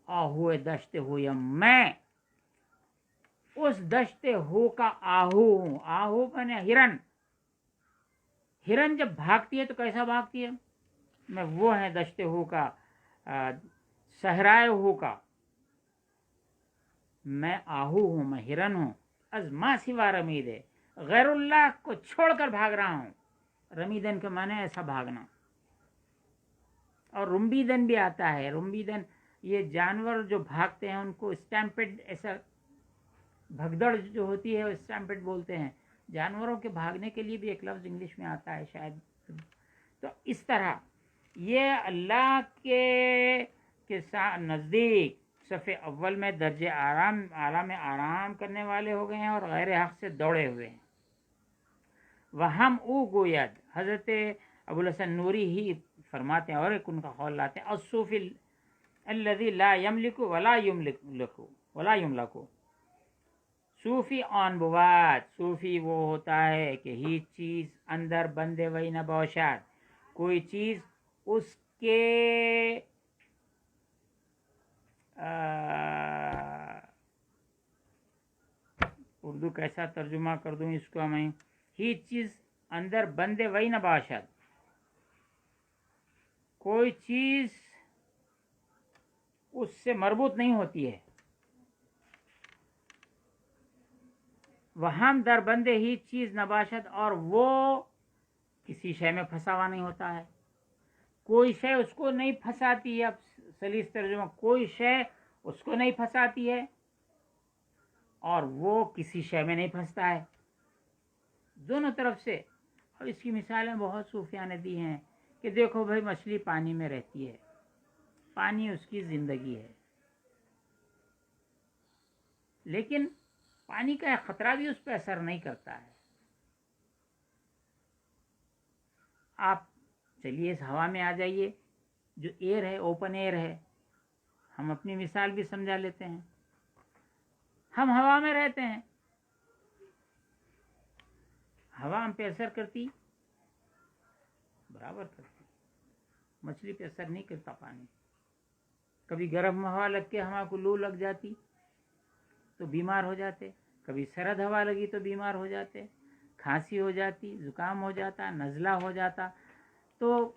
آہوئے دشت ہویم، میں اس دشت ہو کا آہو ہوں. آہو میں ہرن، ہرن جب بھاگتی ہے تو کیسا بھاگتی ہے؟ میں وہ ہے دشت ہو کا، صحرائے ہو کا. میں آہو ہوں، میں ہرن ہوں. از ما سوا رمید ہے، غیر اللہ کو چھوڑ کر بھاگ رہا ہوں. رمیدن کے معنی ایسا بھاگنا. اور رمبیدن بھی آتا ہے. رمبیدن یہ جانور جو بھاگتے ہیں ان کو اسٹیمپڈ، ایسا بھگدڑ جو ہوتی ہے اسٹیمپڈ بولتے ہیں. جانوروں کے بھاگنے کے لیے بھی ایک لفظ انگلش میں آتا ہے شاید. تو اس طرح یہ اللہ کے نزدیک صف اول میں درجہ اعلیٰ میں آرام کرنے والے ہو گئے ہیں اور غیر حق سے دوڑے ہوئے ہیں. وہم او گوید، حضرت ابو الحسن نوری ہی فرماتے ہیں اور ایک ان کا قول لاتے ہیں، الصوفی الذی لا یملک ولا یملک. صوفی آن بود، صوفی وہ ہوتا ہے کہ ہیچ چیز اندر بندے وہی نہ باشد، کوئی چیز اس کے اردو کیسا ترجمہ کر دوں اس کو میں؟ ہیچ چیز اندر بندے وہی نہ باشد، کوئی چیز اس سے مربوط نہیں ہوتی ہے. وہم در بندے ہی چیز نباشد، اور وہ کسی شے میں پھنسا ہوا نہیں ہوتا ہے، کوئی شے اس کو نہیں پھنساتی ہے. اب سلیس ترجمہ، کوئی شے اس کو نہیں پھنساتی ہے اور وہ کسی شے میں نہیں پھنستا ہے، دونوں طرف سے. اور اس کی مثالیں بہت صوفیاء نے دی ہیں کہ دیکھو بھائی مچھلی پانی میں رہتی ہے، پانی اس کی زندگی ہے، لیکن پانی کا خطرہ بھی اس پہ اثر نہیں کرتا ہے. آپ چلیے اس ہوا میں آ جائیے، جو ایئر ہے، اوپن ایئر ہے. ہم اپنی مثال بھی سمجھا لیتے ہیں. ہم ہوا میں رہتے ہیں، ہوا ہم پہ اثر کرتی، برابر کرتی. مچھلی پہ اثر نہیں کرتا پانی. کبھی گرم ہوا لگ کے ہوا کو لو لگ جاتی تو بیمار ہو جاتے، کبھی سرد ہوا لگی تو بیمار ہو جاتے، کھانسی ہو جاتی، زکام ہو جاتا، نزلہ ہو جاتا. تو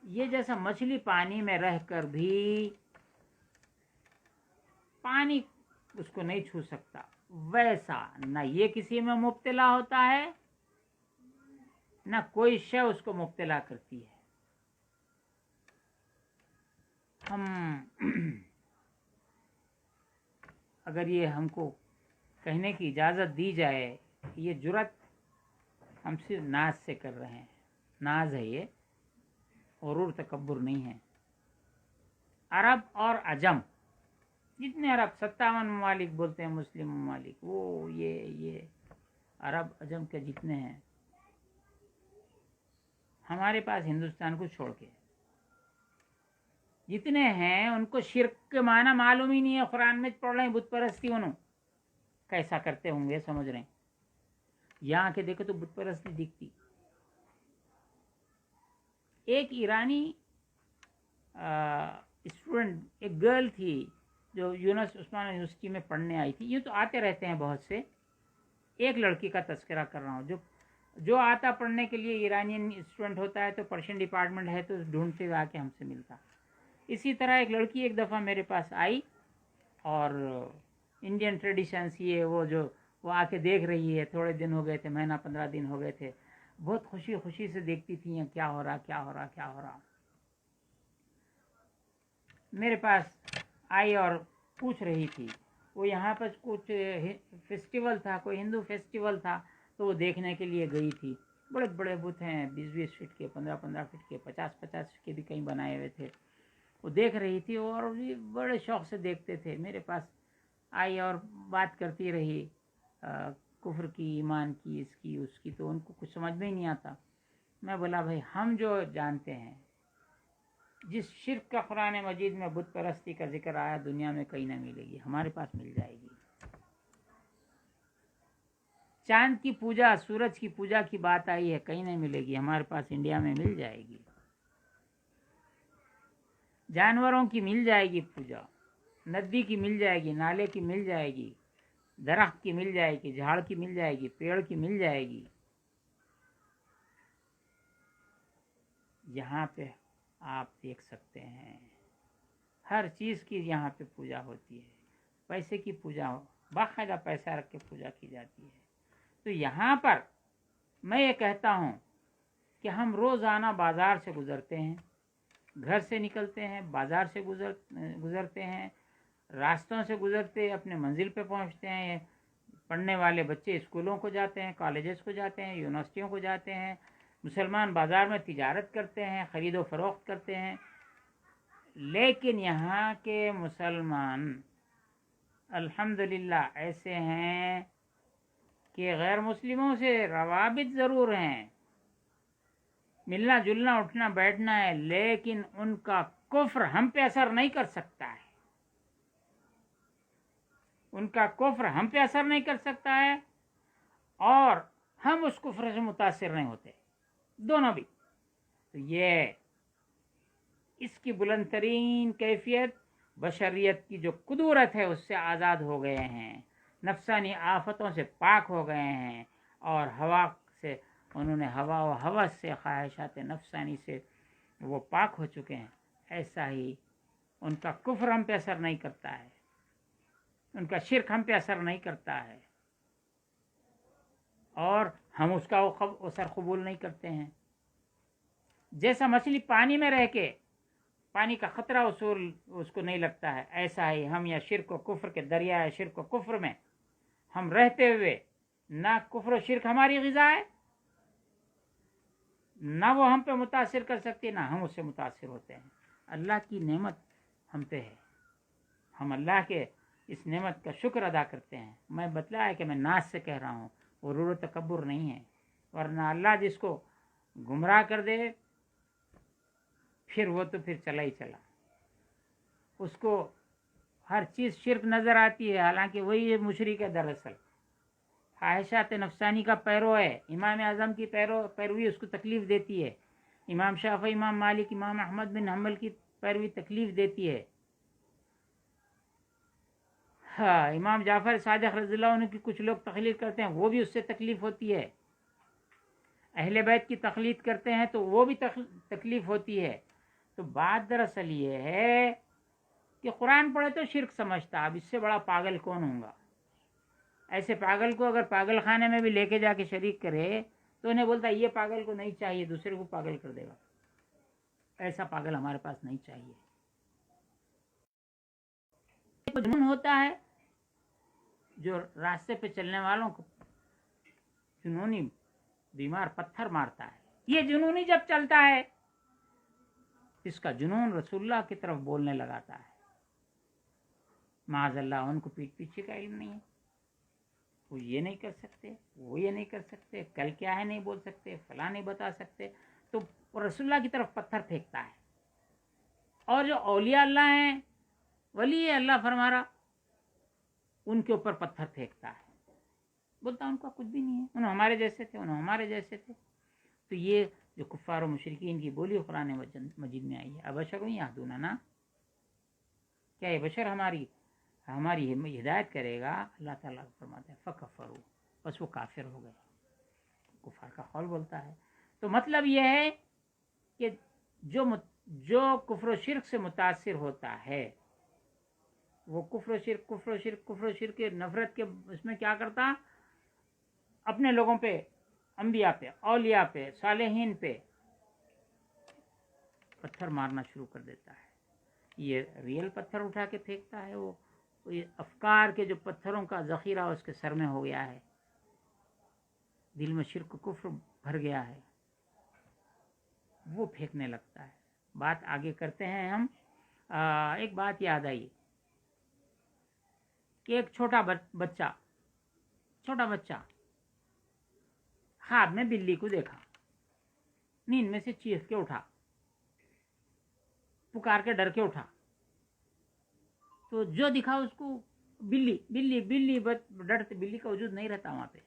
یہ جیسا مچھلی پانی میں رہ کر بھی پانی اس کو نہیں چھو سکتا، ویسا نہ یہ کسی میں مبتلا ہوتا ہے، نہ کوئی شے اس کو مبتلا کرتی ہے. ہم اگر یہ ہم کو کہنے کی اجازت دی جائے، یہ جرت ہم صرف ناز سے کر رہے ہیں، ناز ہے یہ، غرور تکبر نہیں ہے. عرب اور عجم، جتنے عرب 57 ممالک بولتے ہیں مسلم ممالک، وہ یہ عرب عجم کے جتنے ہیں ہمارے پاس ہندوستان کو چھوڑ کے جتنے ہیں، ان کو شرک کے معنی معلوم ہی نہیں ہے. قرآن میں پڑھ رہے ہیں بت پرستی، انہوں کیسا کرتے ہوں گے سمجھ رہے ہیں. یہاں کے دیکھو تو بت پرستی دکھتی. ایک ایرانی اسٹوڈنٹ، ایک گرل تھی جو یونس عثمان یونیورسٹی میں پڑھنے آئی تھی. یہ تو آتے رہتے ہیں بہت سے، ایک لڑکی کا تذکرہ کر رہا ہوں جو آتا پڑھنے کے لیے. ایرانین اسٹوڈنٹ ہوتا ہے تو پرشین ڈپارٹمنٹ ہے تو ڈھونڈتے ہوئے آ کے ہم سے ملتا. اسی طرح ایک لڑکی ایک دفعہ میرے پاس آئی اور انڈین ٹریڈیشنس یہ وہ آ کے دیکھ رہی ہے. تھوڑے دن ہو گئے تھے، مہینہ 15 دن ہو گئے تھے. بہت خوشی سے دیکھتی تھی کیا ہو رہا. میرے پاس آئی اور پوچھ رہی تھی. وہ یہاں پر کچھ فیسٹیول تھا، کوئی ہندو فیسٹیول تھا، تو وہ دیکھنے کے لیے گئی تھی. بڑے بڑے بت ہیں، 20-20 فٹ کے، 15-15 فٹ کے، 50-50 فٹ کے بھی کہیں بنائے ہوئے تھے. وہ دیکھ رہی تھی اور بڑے شوق سے دیکھتے تھے. میرے پاس آئی اور بات کرتی رہی کفر کی، ایمان کی، اس کی. تو ان کو کچھ سمجھ میں ہی نہیں آتا. میں بولا بھائی ہم جو جانتے ہیں، جس شرک کا قرآن مجید میں بت پرستی کا ذکر آیا، دنیا میں کہیں نہ ملے گی، ہمارے پاس مل جائے گی. چاند کی پوجا، سورج کی پوجا کی بات آئی ہے، کہیں نہیں ملے گی، ہمارے پاس انڈیا میں مل جائے گی. جانوروں کی مل جائے گی پوجا، ندی کی مل جائے گی، نالے کی مل جائے گی، درخت کی مل جائے گی، جھاڑ کی مل جائے گی، پیڑ کی مل جائے گی. یہاں پہ آپ دیکھ سکتے ہیں ہر چیز کی یہاں پہ پوجا ہوتی ہے. پیسے کی پوجا، باقاعدہ پیسہ رکھ کے پوجا کی جاتی ہے. تو یہاں پر میں یہ کہتا ہوں کہ ہم روزانہ بازار سے گزرتے ہیں، گھر سے نکلتے ہیں، بازار سے گزرتے ہیں، راستوں سے گزرتے اپنے منزل پہ پہنچتے ہیں. پڑھنے والے بچے اسکولوں کو جاتے ہیں، کالجز کو جاتے ہیں، یونیورسٹیوں کو جاتے ہیں. مسلمان بازار میں تجارت کرتے ہیں، خرید و فروخت کرتے ہیں. لیکن یہاں کے مسلمان الحمدللہ ایسے ہیں کہ غیر مسلموں سے روابط ضرور ہیں، ملنا جلنا اٹھنا بیٹھنا ہے، لیکن ان کا کفر ہم پہ اثر نہیں کر سکتا ہے. ان کا کفر ہم پہ اثر نہیں کر سکتا ہے اور ہم اس کفر سے متاثر نہیں ہوتے، دونوں بھی. تو یہ اس کی بلند ترین کیفیت بشریت کی جو قدورت ہے اس سے آزاد ہو گئے ہیں، نفسانی آفتوں سے پاک ہو گئے ہیں، اور ہوا سے انہوں نے ہوا و ہوس سے، خواہشات نفسانی سے وہ پاک ہو چکے ہیں. ایسا ہی ان کا کفر ہم پہ اثر نہیں کرتا ہے، ان کا شرک ہم پہ اثر نہیں کرتا ہے. اور ہم اس کا اثر قبول نہیں کرتے ہیں. جیسا مچھلی پانی میں رہ کے پانی کا خطرہ اصول اس کو نہیں لگتا ہے، ایسا ہی ہم یا شرک و کفر کے دریائے شرک و کفر میں ہم رہتے ہوئے نہ کفر و شرک ہماری غذا ہے، نہ وہ ہم پہ متاثر کر سکتے نہ ہم اس سے متاثر ہوتے ہیں. اللہ کی نعمت ہم پہ ہے، ہم اللہ کے اس نعمت کا شکر ادا کرتے ہیں. میں بتلایا کہ میں ناز سے کہہ رہا ہوں، غرور و تکبر نہیں ہے. ورنہ اللہ جس کو گمراہ کر دے پھر وہ تو پھر چلا ہی چلا، اس کو ہر چیز شرک نظر آتی ہے، حالانکہ وہی مشرک ہے. دراصل خواہشات نفسانی کا پیرو ہے. امام اعظم کی پیروی اس کو تکلیف دیتی ہے، امام شافعی، امام مالک، امام احمد بن حنبل کی پیروی تکلیف دیتی ہے. ہاں، امام جعفر صادق رضی اللہ عنہ کی کچھ لوگ تقلید کرتے ہیں، وہ بھی اس سے تکلیف ہوتی ہے. اہل بیت کی تقلید کرتے ہیں تو وہ بھی تکلیف ہوتی ہے. تو بات دراصل یہ ہے کہ قرآن پڑھے تو شرک سمجھتا، اب اس سے بڑا پاگل کون ہوں گا. ایسے پاگل کو اگر پاگل خانے میں بھی لے کے جا کے شریک کرے تو انہیں بولتا یہ پاگل کو نہیں چاہیے، دوسرے کو پاگل کر دے گا. ایسا پاگل ہمارے پاس نہیں چاہیے. جنون ہوتا ہے جو راستے پہ چلنے والوں کو جنونی بیمار پتھر مارتا ہے. یہ جنونی جب چلتا ہے اس کا جنون رسول اللہ کی طرف بولنے لگاتا ہے. معاذ اللہ، ان کو پیٹ پیچھے کا علم نہیں ہے، وہ یہ نہیں کر سکتے، وہ یہ نہیں کر سکتے، کل کیا ہے نہیں بول سکتے، فلاں نہیں بتا سکتے. تو رسول اللہ کی طرف پتھر پھینکتا ہے. اور جو اولیاء اللہ ہیں، ولی اللہ فرما رہا، ان کے اوپر پتھر پھینکتا ہے، بولتا ان کا کچھ بھی نہیں ہے، انہوں ہمارے جیسے تھے، انہوں ہمارے جیسے تھے. تو یہ جو کفار و مشرکین کی بولی قرآن مجید میں آئی ہے، ابشر یہدوننا، کیا یہ بشر ہماری ہدایت کرے گا؟ اللہ تعالیٰ فرماتا ہے فکفروا، بس وہ کافر ہو گئے. کفار کا قول بولتا ہے. تو مطلب یہ ہے کہ جو کفر و شرک سے متاثر ہوتا ہے وہ کفر و شرک کے نفرت کے اس میں کیا کرتا، اپنے لوگوں پہ، انبیاء پہ، اولیاء پہ، صالحین پہ پتھر مارنا شروع کر دیتا ہے. یہ ریئل پتھر اٹھا کے پھینکتا ہے، وہ یہ افکار کے جو پتھروں کا ذخیرہ اس کے سر میں ہو گیا ہے، دل میں شرک و کفر بھر گیا ہے، وہ پھینکنے لگتا ہے. بات آگے کرتے ہیں ہم. ایک بات یاد آئی کہ ایک چھوٹا بچہ خواب میں بلی کو دیکھا، نیند میں سے چیخ کے اٹھا، پکار کے ڈر کے اٹھا. تو جو دکھا اس کو بلی بلی بلی، ڈرتے بلی کا وجود نہیں رہتا وہاں پہ.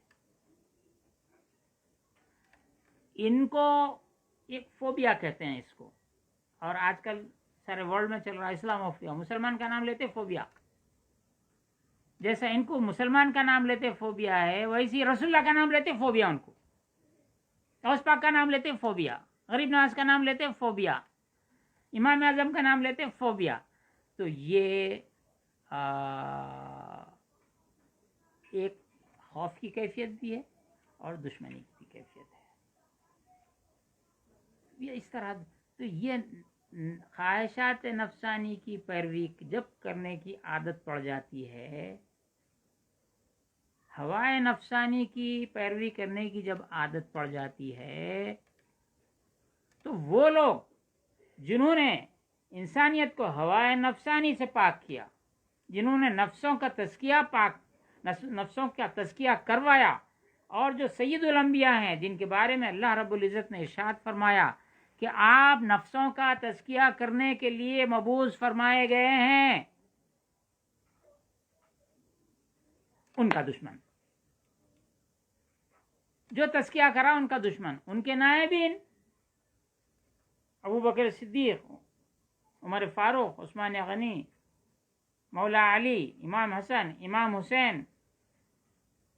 ان کو ایک فوبیا کہتے ہیں اس کو، اور آج کل سارے ورلڈ میں چل رہا ہے اسلاموفوبیا. مسلمان کا نام لیتے فوبیا، جیسا ان کو مسلمان کا نام لیتے فوبیا ہے، ویسی رسول اللہ کا نام لیتے فوبیا. ان کو غوث پاک کا نام لیتے فوبیا، غریب نواز کا نام لیتے فوبیا، امام اعظم کا نام لیتے فوبیا. تو یہ ایک خوف کی کیفیت بھی ہے اور دشمنی کی کیفیت ہے. یہ اس طرح، تو یہ خواہشات نفسانی کی پیروی جب کرنے کی عادت پڑ جاتی ہے، ہوائے نفسانی کی پیروی کرنے کی جب عادت پڑ جاتی ہے، تو وہ لوگ جنہوں نے انسانیت کو ہوائے نفسانی سے پاک کیا، جنہوں نے نفسوں کا تزکیہ کروایا، اور جو سید الانبیاء ہیں جن کے بارے میں اللہ رب العزت نے ارشاد فرمایا کہ آپ نفسوں کا تزکیہ کرنے کے لیے مبعوث فرمائے گئے ہیں، ان کا دشمن، جو تزکیہ کرا ان کا دشمن، ان کے نائبین ابو بکر صدیق، عمر فاروق، عثمان غنی، مولا علی، امام حسن، امام حسین،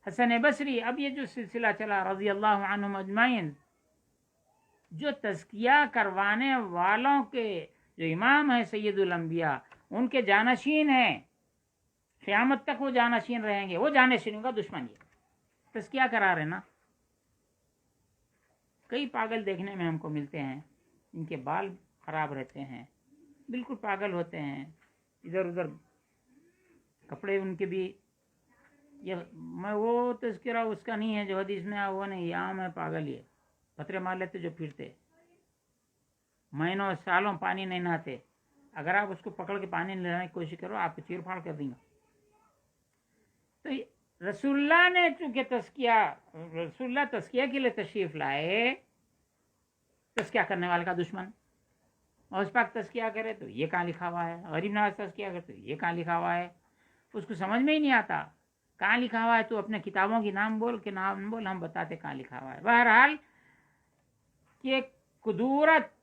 حسن بصری، اب یہ جو سلسلہ چلا رضی اللہ عنہم اجمعین، جو تزکیہ کروانے والوں کے جو امام ہیں سید الانبیاء، ان کے جانشین ہیں، قیامت تک وہ جانشین رہیں گے، وہ جانشینوں کا دشمن. یہ تزکیہ کرا رہے نا، کئی پاگل دیکھنے میں ہم کو ملتے ہیں، ان کے بال خراب رہتے ہیں، بالکل پاگل ہوتے ہیں، ادھر ادھر کپڑے ان کے بھی، یہ میں وہ تذکرہ اس کا نہیں ہے جو حدیث میں وہ نہیں، یہ عام ہے پاگل، یہ پتھرے مار لیتے جو پھرتے، مہینوں سالوں پانی نہیں نہاتے، اگر آپ اس کو پکڑ کے پانی نہلانے کی کوشش کرو آپ کو چیر پھاڑ کر دیں گا۔ تو رسول اللہ نے چونکہ رسول اللہ تزکیہ کے لیے تشریف لائے، تزکیہ کرنے والے کا دشمن، غوث پاک تزکیہ کرے تو یہ کہاں لکھا ہوا ہے، غریب نواز تزکیہ کرے تو یہ کہاں لکھا ہوا ہے، اس کو سمجھ میں ہی نہیں آتا کہاں لکھا ہوا ہے، تو اپنے کتابوں کی نام بول کے نام بول، ہم بتاتے کہاں لکھا ہوا ہے۔ بہرحال کہ قدورت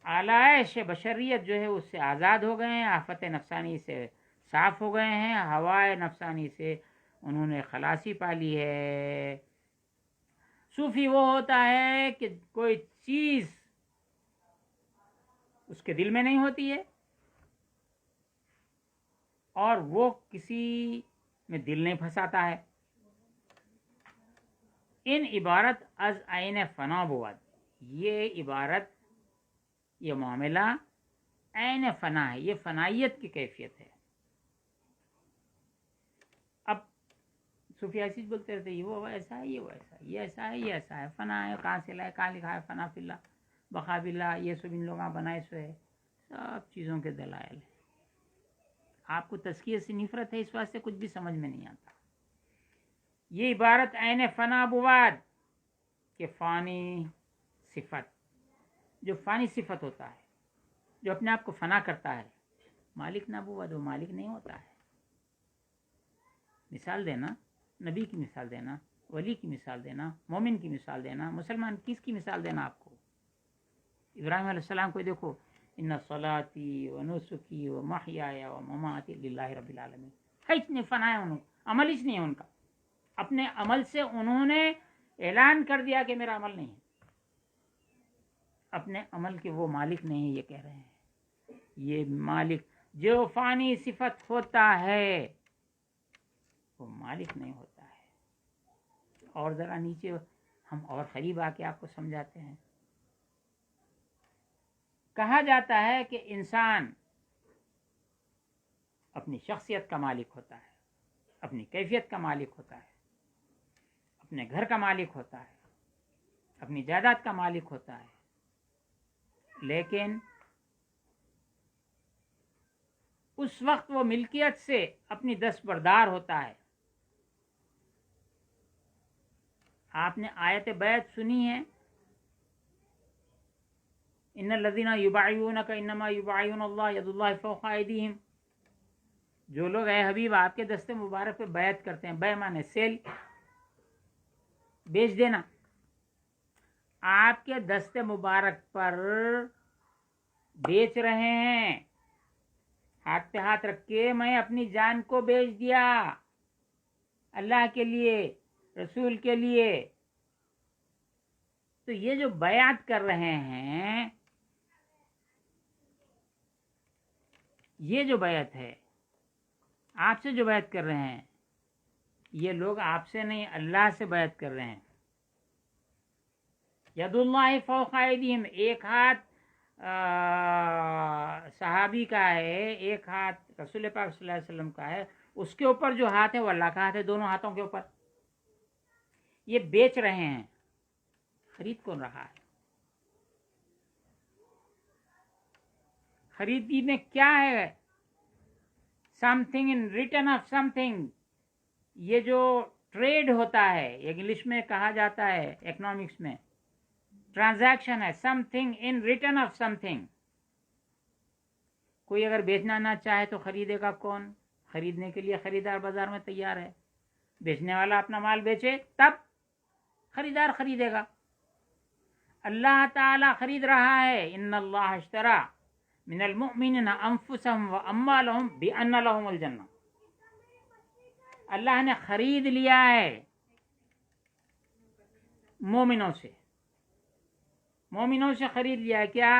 آلائش بشریت جو ہے اس سے آزاد ہو گئے ہیں، آفت نفسانی سے صاف ہو گئے ہیں، ہوائے نفسانی سے انہوں نے خلاصی پا لی ہے۔ صوفی وہ ہوتا ہے کہ کوئی چیز اس کے دل میں نہیں ہوتی ہے اور وہ کسی میں دل نہیں پھنساتا ہے۔ ان عبارت از عین فنا بود، یہ عبارت، یہ معاملہ عین فنا ہے، یہ فنائیت کی کیفیت ہے۔ اب صوفی ایسی بولتے رہتے یہ وہ ایسا ہے، یہ وہ ایسا ہے، یہ ایسا ہے، یہ ایسا ہے، فنا ہے، کہاں سے لائے، کہاں لکھا ہے، فنا فی اللہ بقا باللہ، یہ سب ان لوگوں بنائے سو ہے، سب چیزوں کے دلائل ہیں۔ آپ کو تزکیے سے نفرت ہے، اس واسطے کچھ بھی سمجھ میں نہیں آتا۔ یہ عبارت عین فنا بود کہ فانی صفت، جو فانی صفت ہوتا ہے، جو اپنے آپ کو فنا کرتا ہے، مالک نہ بود، وہ مالک نہیں ہوتا ہے۔ مثال دینا، نبی کی مثال دینا، ولی کی مثال دینا، مومن کی مثال دینا، مسلمان کس کی مثال دینا آپ کو؟ ابراہیم علیہ السلام کو دیکھو، ان صلاتی و نسکی و محیای و مماتی للہ رب العالمین، اتنے فنا ہے، انہوں عمل ہی نہیں ہے ان کا، اپنے عمل سے انہوں نے اعلان کر دیا کہ میرا عمل نہیں ہے، اپنے عمل کے وہ مالک نہیں ہے، یہ کہہ رہے ہیں یہ مالک جو فانی صفت ہوتا ہے وہ مالک نہیں ہوتا ہے۔ اور ذرا نیچے ہم اور قریب آ کے آپ کو سمجھاتے ہیں۔ کہا جاتا ہے کہ انسان اپنی شخصیت کا مالک ہوتا ہے، اپنی کیفیت کا مالک ہوتا ہے، اپنے گھر کا مالک ہوتا ہے، اپنی جائیداد کا مالک ہوتا ہے، لیکن اس وقت وہ ملکیت سے اپنی دستبردار ہوتا ہے۔ آپ نے آیت بیعت سنی ہے، ان الذین یبایعونک انما یبایعون اللہ ید اللہ فوق ایدیہم، جو لوگ اے حبیب آپ کے دست مبارک پہ بیعت کرتے ہیں، بیع مانے سیل، بیچ دینا، آپ کے دست مبارک پر بیچ رہے ہیں، ہاتھ پہ ہاتھ رکھ کے میں اپنی جان کو بیچ دیا اللہ کے لیے، رسول کے لیے، تو یہ جو بیعت کر رہے ہیں، یہ جو بیعت ہے، آپ سے جو بیعت کر رہے ہیں، یہ لوگ آپ سے نہیں اللہ سے بیعت کر رہے ہیں۔ ید اللہ فوق ایدیہم، ایک ہاتھ صحابی کا ہے، ایک ہاتھ رسول پاک صلی اللہ علیہ وسلم کا ہے، اس کے اوپر جو ہاتھ ہے وہ اللہ کا ہاتھ ہے، دونوں ہاتھوں کے اوپر یہ بیچ رہے ہیں۔ خرید کون رہا ہے؟ خریدی میں کیا ہے؟ Some thing in return of some thing, یہ جو ٹریڈ ہوتا ہے، انگلش میں کہا جاتا ہے اکنامکس میں ٹرانزیکشن ہے، some thing in return of some thing. کوئی اگر بیچنا نہ چاہے تو خریدے گا کون؟ خریدنے کے لیے خریدار بازار میں تیار ہے، بیچنے والا اپنا مال بیچے تب خریدار خریدے گا۔ اللہ تعالی خرید رہا ہے، ان اللہ اشترى من المؤمنین انفسهم واموالهم بان لهم الجنہ، اللہ نے خرید لیا ہے مومنوں سے، مومنوں سے خرید لیا ہے کیا؟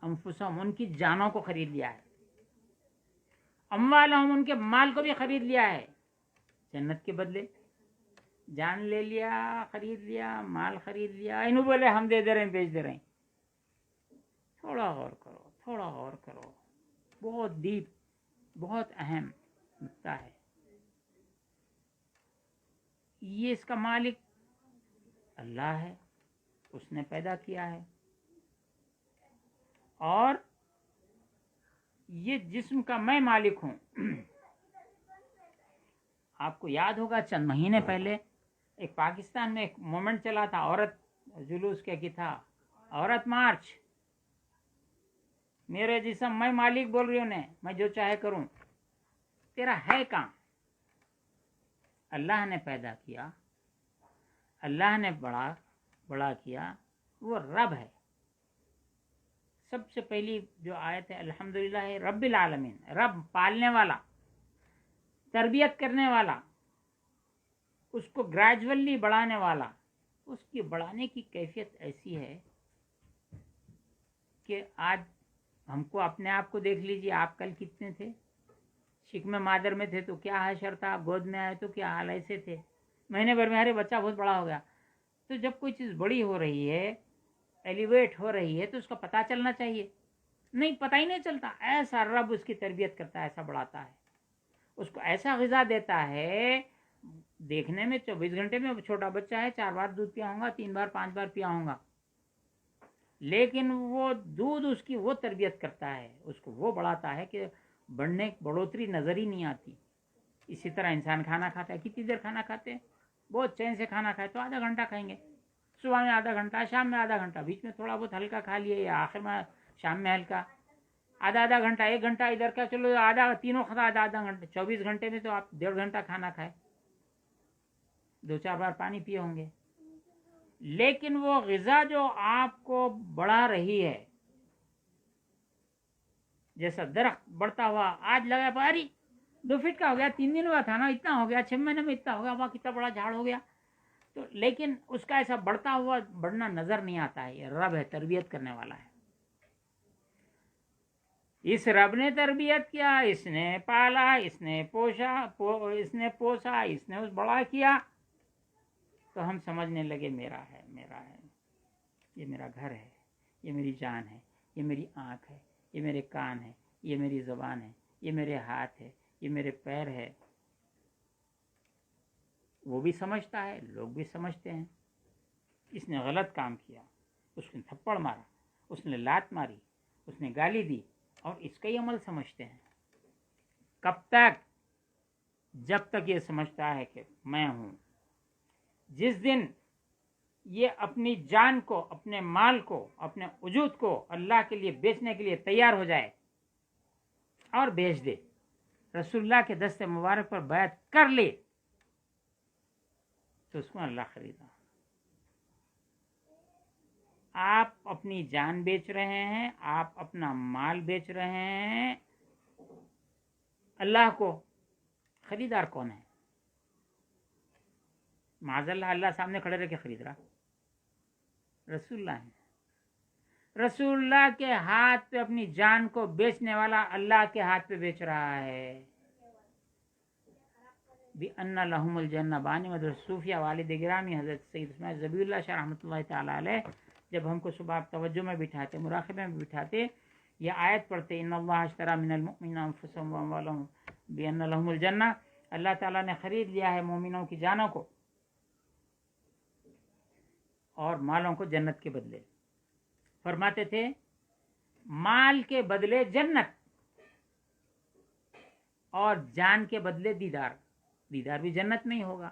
انفسهم، ان کی جانوں کو خرید لیا ہے، اموالهم، ان کے مال کو بھی خرید لیا ہے، جنت کے بدلے، جان لے لیا، خرید لیا، مال خرید لیا، انہوں بولے ہم دے دے رہے ہیں، بیچ دے رہے ہیں. تھوڑا غور کرو، تھوڑا غور کرو. بہت ڈیپ، بہت اہم نقطہ ہے. یہ اس کا مالک اللہ ہے، اس نے پیدا کیا ہے. اور یہ جسم کا میں مالک ہوں. آپ کو یاد ہوگا چند مہینے پہلے ایک پاکستان میں ایک مومنٹ چلا تھا، عورت جلوس کیا کی تھا، عورت مارچ. میرے جسم میں مالک بول رہی ہوں، میں جو چاہے کروں. تیرا ہے کہاں؟ اللہ نے پیدا کیا، اللہ نے بڑا کیا، وہ رب ہے. سب سے پہلی جو آیت ہے الحمدللہ رب العالمین، رب پالنے والا، تربیت کرنے والا، اس کو گریجولی بڑھانے والا. اس کی بڑھانے کی کیفیت ایسی ہے کہ آج ہم کو اپنے آپ کو دیکھ لیجیے. آپ کل کتنے تھے؟ شکم مادر میں تھے تو کیا حشر تھا، گود میں آئے تو کیا حال ایسے تھے. مہینے بھر میں ارے بچہ بہت بڑا ہو گیا. تو جب کوئی چیز بڑی ہو رہی ہے، ایلیویٹ ہو رہی ہے، تو اس کا پتہ چلنا چاہیے. نہیں، پتہ ہی نہیں چلتا. ایسا رب اس کی تربیت کرتا ہے، ایسا بڑھاتا ہے، اس کو ایسا غذا دیتا ہے. دیکھنے میں 24 گھنٹے میں چھوٹا بچہ ہے، 4 بار دودھ پیا ہوں گا، 3 بار 5 بار پیا ہوں گا، لیکن وہ دودھ اس کی وہ تربیت کرتا ہے، اس کو وہ بڑھاتا ہے کہ بڑھوتری نظر ہی نہیں آتی. اسی طرح انسان کھانا کھاتا ہے. کتنی دیر کھانا کھاتے ہیں؟ بہت چین سے کھانا کھائے تو آدھا گھنٹہ کھائیں گے. صبح میں آدھا گھنٹہ، شام میں آدھا گھنٹہ، بیچ میں تھوڑا بہت ہلکا کھا لیے، یا آخر میں شام میں ہلکا. آدھا گھنٹہ، 1 گھنٹہ ادھر کا، چلو آدھا، تینوں کھاتا آدھا گھنٹہ. 24 گھنٹے میں تو آپ 1.5 گھنٹہ کھانا کھائے، 2-4 بار پانی پیے ہوں گے. لیکن وہ غذا جو آپ کو بڑھا رہی ہے، جیسا درخت بڑھتا ہوا آج لگا پاری 2 فٹ کا ہو گیا، 3 دن ہوا تھا نا، اتنا ہو گیا، 6 مہینے میں اتنا ہو گیا، وہاں کتنا بڑا جھاڑ ہو گیا. تو لیکن اس کا ایسا بڑھتا ہوا بڑھنا نظر نہیں آتا ہے. یہ رب ہے، تربیت کرنے والا ہے. اس رب نے تربیت کیا، اس نے پالا، اس نے پوسا، اس نے اس بڑا کیا. تو ہم سمجھنے لگے میرا ہے، میرا ہے، یہ میرا گھر ہے، یہ میری جان ہے، یہ میری آنکھ ہے، یہ میرے کان ہے، یہ میری زبان ہے، یہ میرے ہاتھ ہے، یہ میرے پیر ہے. وہ بھی سمجھتا ہے، لوگ بھی سمجھتے ہیں. اس نے غلط کام کیا، اس نے تھپڑ مارا، اس نے لات ماری، اس نے گالی دی، اور اس کا ہی عمل سمجھتے ہیں. کب تک؟ جب تک یہ سمجھتا ہے کہ میں ہوں. جس دن یہ اپنی جان کو، اپنے مال کو، اپنے وجود کو اللہ کے لیے بیچنے کے لیے تیار ہو جائے اور بیچ دے، رسول اللہ کے دست مبارک پر بیعت کر لے، تو اس کو اللہ خریدا. آپ اپنی جان بیچ رہے ہیں، آپ اپنا مال بیچ رہے ہیں. اللہ کو خریدار کون ہے؟ معاذ اللہ، اللہ سامنے کھڑے رہ کے خرید رہا؟ رسول اللہ ہے. رسول اللہ کے ہاتھ پہ اپنی جان کو بیچنے والا اللہ کے ہاتھ پہ بیچ رہا ہے. بِأَنَّ لَهُمُ الْجَنَّةَ. بانی مدر صوفیہ والد گرامی حضرت سید اسماعیل ذبیح اللہ شاہ رحمۃ اللہ تعالی علیہ جب ہم کو صبح توجہ میں بٹھاتے، مراقبے میں بٹھاتے، یہ آیت پڑھتے، ان اللہ اشتری من المؤمنین انفسهم واموالهم بان لهم الجنہ. اللہ تعالیٰ نے خرید لیا ہے مومنوں کی جانوں کو اور مالوں کو جنت کے بدلے. فرماتے تھے مال کے بدلے جنت اور جان کے بدلے دیدار. دیدار بھی جنت میں ہی ہوگا.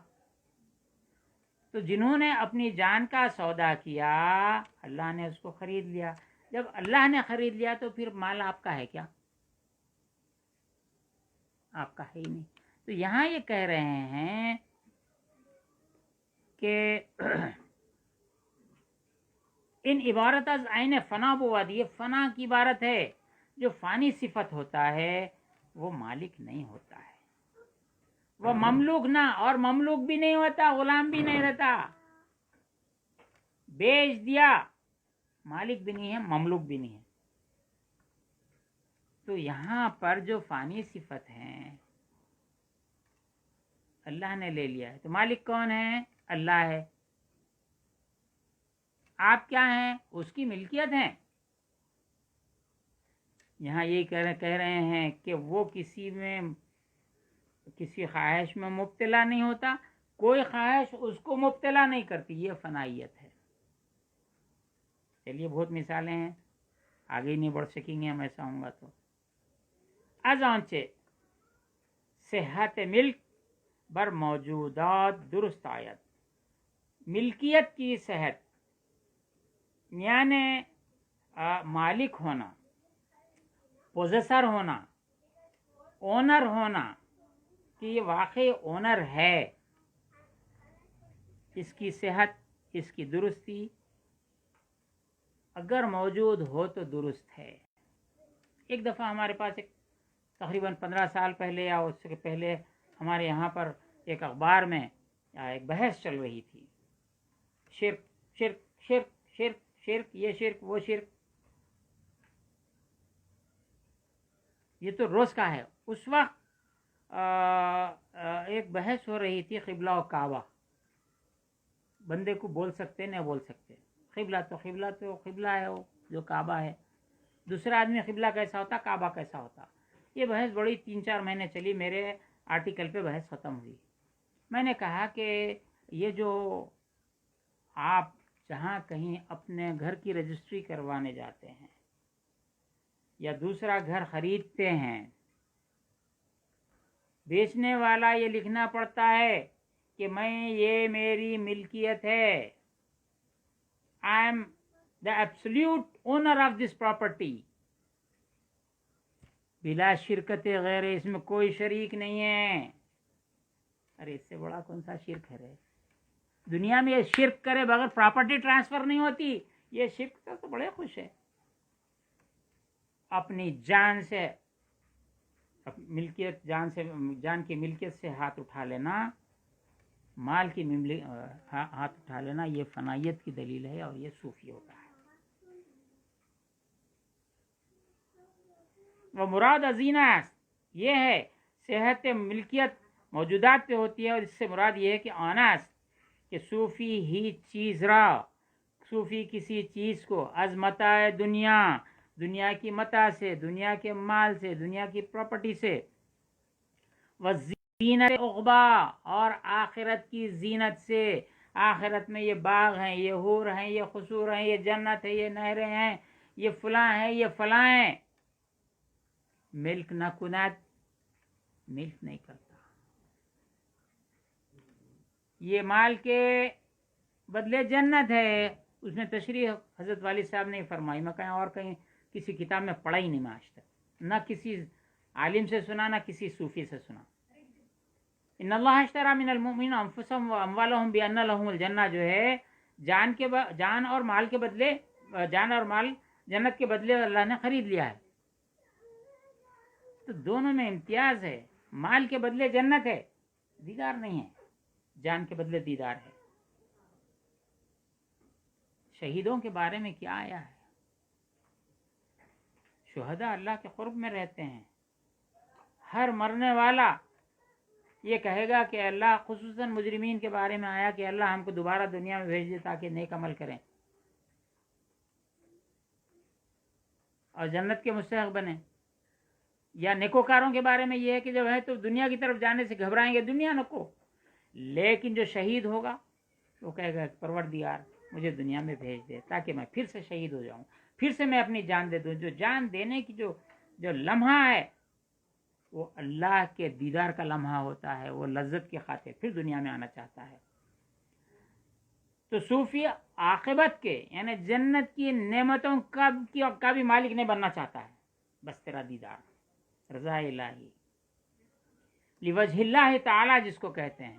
تو جنہوں نے اپنی جان کا سودا کیا، اللہ نے اس کو خرید لیا. جب اللہ نے خرید لیا تو پھر مال آپ کا ہے کیا؟ آپ کا ہے ہی نہیں. تو یہاں یہ کہہ رہے ہیں کہ ان عبارت از عین فنا بود، یہ فنا کی عبارت ہے. جو فانی صفت ہوتا ہے وہ مالک نہیں ہوتا ہے، وہ مملوک نہ، اور مملوک بھی نہیں ہوتا، غلام بھی نہیں رہتا. بیچ دیا، مالک بھی نہیں ہے، مملوک بھی نہیں ہے. تو یہاں پر جو فانی صفت ہیں اللہ نے لے لیا ہے. تو مالک کون ہے؟ اللہ ہے. آپ کیا ہیں؟ اس کی ملکیت ہیں. یہاں یہی کہہ رہے ہیں کہ وہ کسی خواہش میں مبتلا نہیں ہوتا، کوئی خواہش اس کو مبتلا نہیں کرتی. یہ فنائیت ہے. چلیے بہت مثالیں ہیں، آگے نہیں بڑھ سکیں گے ہم ایسا ہوں گا تو. از آنچه صحت ملک بر موجودات درست آید. ملکیت کی صحت یعنی مالک ہونا، پوزیسر ہونا، اونر ہونا کہ یہ واقعی اونر ہے، اس کی صحت، اس کی درستی اگر موجود ہو تو درست ہے. ایک دفعہ ہمارے پاس تقریباً 15 سال پہلے یا اس سے پہلے ہمارے یہاں پر ایک اخبار میں ایک بحث چل رہی تھی، شرک شرک شرک شرک شرک، یہ شرک وہ شرک. یہ تو روز کا ہے. اس وقت ایک بحث ہو رہی تھی قبلہ و کعبہ. بندے کو بول سکتے نہیں بول سکتے. قبلہ تو قبلہ ہے، وہ جو کعبہ ہے. دوسرا آدمی قبلہ کیسا ہوتا، کعبہ کیسا ہوتا. یہ بحث بڑی 3-4 مہینے چلی. میرے آرٹیکل پہ بحث ختم ہوئی. میں نے کہا کہ یہ جو آپ جہاں کہیں اپنے گھر کی رجسٹری کروانے جاتے ہیں یا دوسرا گھر خریدتے ہیں، بیچنے والا یہ لکھنا پڑتا ہے کہ یہ میری ملکیت ہے. I am the absolute owner of this property. بلا شرکت غیر، اس میں کوئی شریک نہیں ہے. ارے اس سے بڑا کون سا شرک ہے؟ دنیا میں یہ شرک کرے بغیر پراپرٹی ٹرانسفر نہیں ہوتی. یہ شرک تو بڑے خوش ہے. اپنی جان سے ملکیت، جان کی ملکیت سے ہاتھ اٹھا لینا، مال کی ہاتھ اٹھا لینا، یہ فنائیت کی دلیل ہے اور یہ صوفی ہوتا ہے. وہ مراد ازینہ یہ ہے صحت ملکیت موجودات پہ ہوتی ہے، اور اس سے مراد یہ ہے کہ آناس کہ صوفی ہی چیز صوفی کسی چیز کو از متاع دنیا کی متاع سے، دنیا کے مال سے، دنیا کی پراپرٹی سے، وزینت عقبا اور آخرت کی زینت سے. آخرت میں یہ باغ ہیں، یہ حور ہیں، یہ قصور ہیں، یہ جنت ہے، یہ نہریں ہیں، یہ فلاں ہیں، یہ فلاں ہیں. ملک نہ کنات، ملک نہیں کرتا. یہ مال کے بدلے جنت ہے. اس میں تشریح حضرت والد صاحب نے فرمائی. میں کہیں کسی کتاب میں پڑھا ہی نہیں میں آج تک، نہ کسی عالم سے سنا، نہ کسی صوفی سے سنا. ان اللہ اشتری من المؤمنین انفسهم واموالهم بان لهم الجنہ جو ہے جان اور مال کے بدلے، جان اور مال جنت کے بدلے اللہ نے خرید لیا ہے. تو دونوں میں امتیاز ہے. مال کے بدلے جنت ہے، دیدار نہیں ہے. جان کے بدلے دیدار ہے. شہیدوں کے بارے میں کیا آیا ہے؟ شہداء اللہ کے قرب میں رہتے ہیں. ہر مرنے والا یہ کہے گا کہ اللہ، خصوصاً مجرمین کے بارے میں آیا کہ اللہ ہم کو دوبارہ دنیا میں بھیج دے تاکہ نیک عمل کریں اور جنت کے مستحق بنیں. یا نیکوکاروں کے بارے میں یہ ہے کہ جب ہے تو دنیا کی طرف جانے سے گھبرائیں گے، دنیا نکو. لیکن جو شہید ہوگا وہ کہے گا پروردگار مجھے دنیا میں بھیج دے تاکہ میں پھر سے شہید ہو جاؤں، پھر سے میں اپنی جان دے دوں. جو جان دینے کی جو لمحہ ہے وہ اللہ کے دیدار کا لمحہ ہوتا ہے. وہ لذت کی خاطر پھر دنیا میں آنا چاہتا ہے. تو صوفی عاقبت کے یعنی جنت کی نعمتوں کا بھی مالک نہیں بننا چاہتا ہے. بس تیرا دیدار، رضا الہی، لوجہ اللہ تعالی جس کو کہتے ہیں.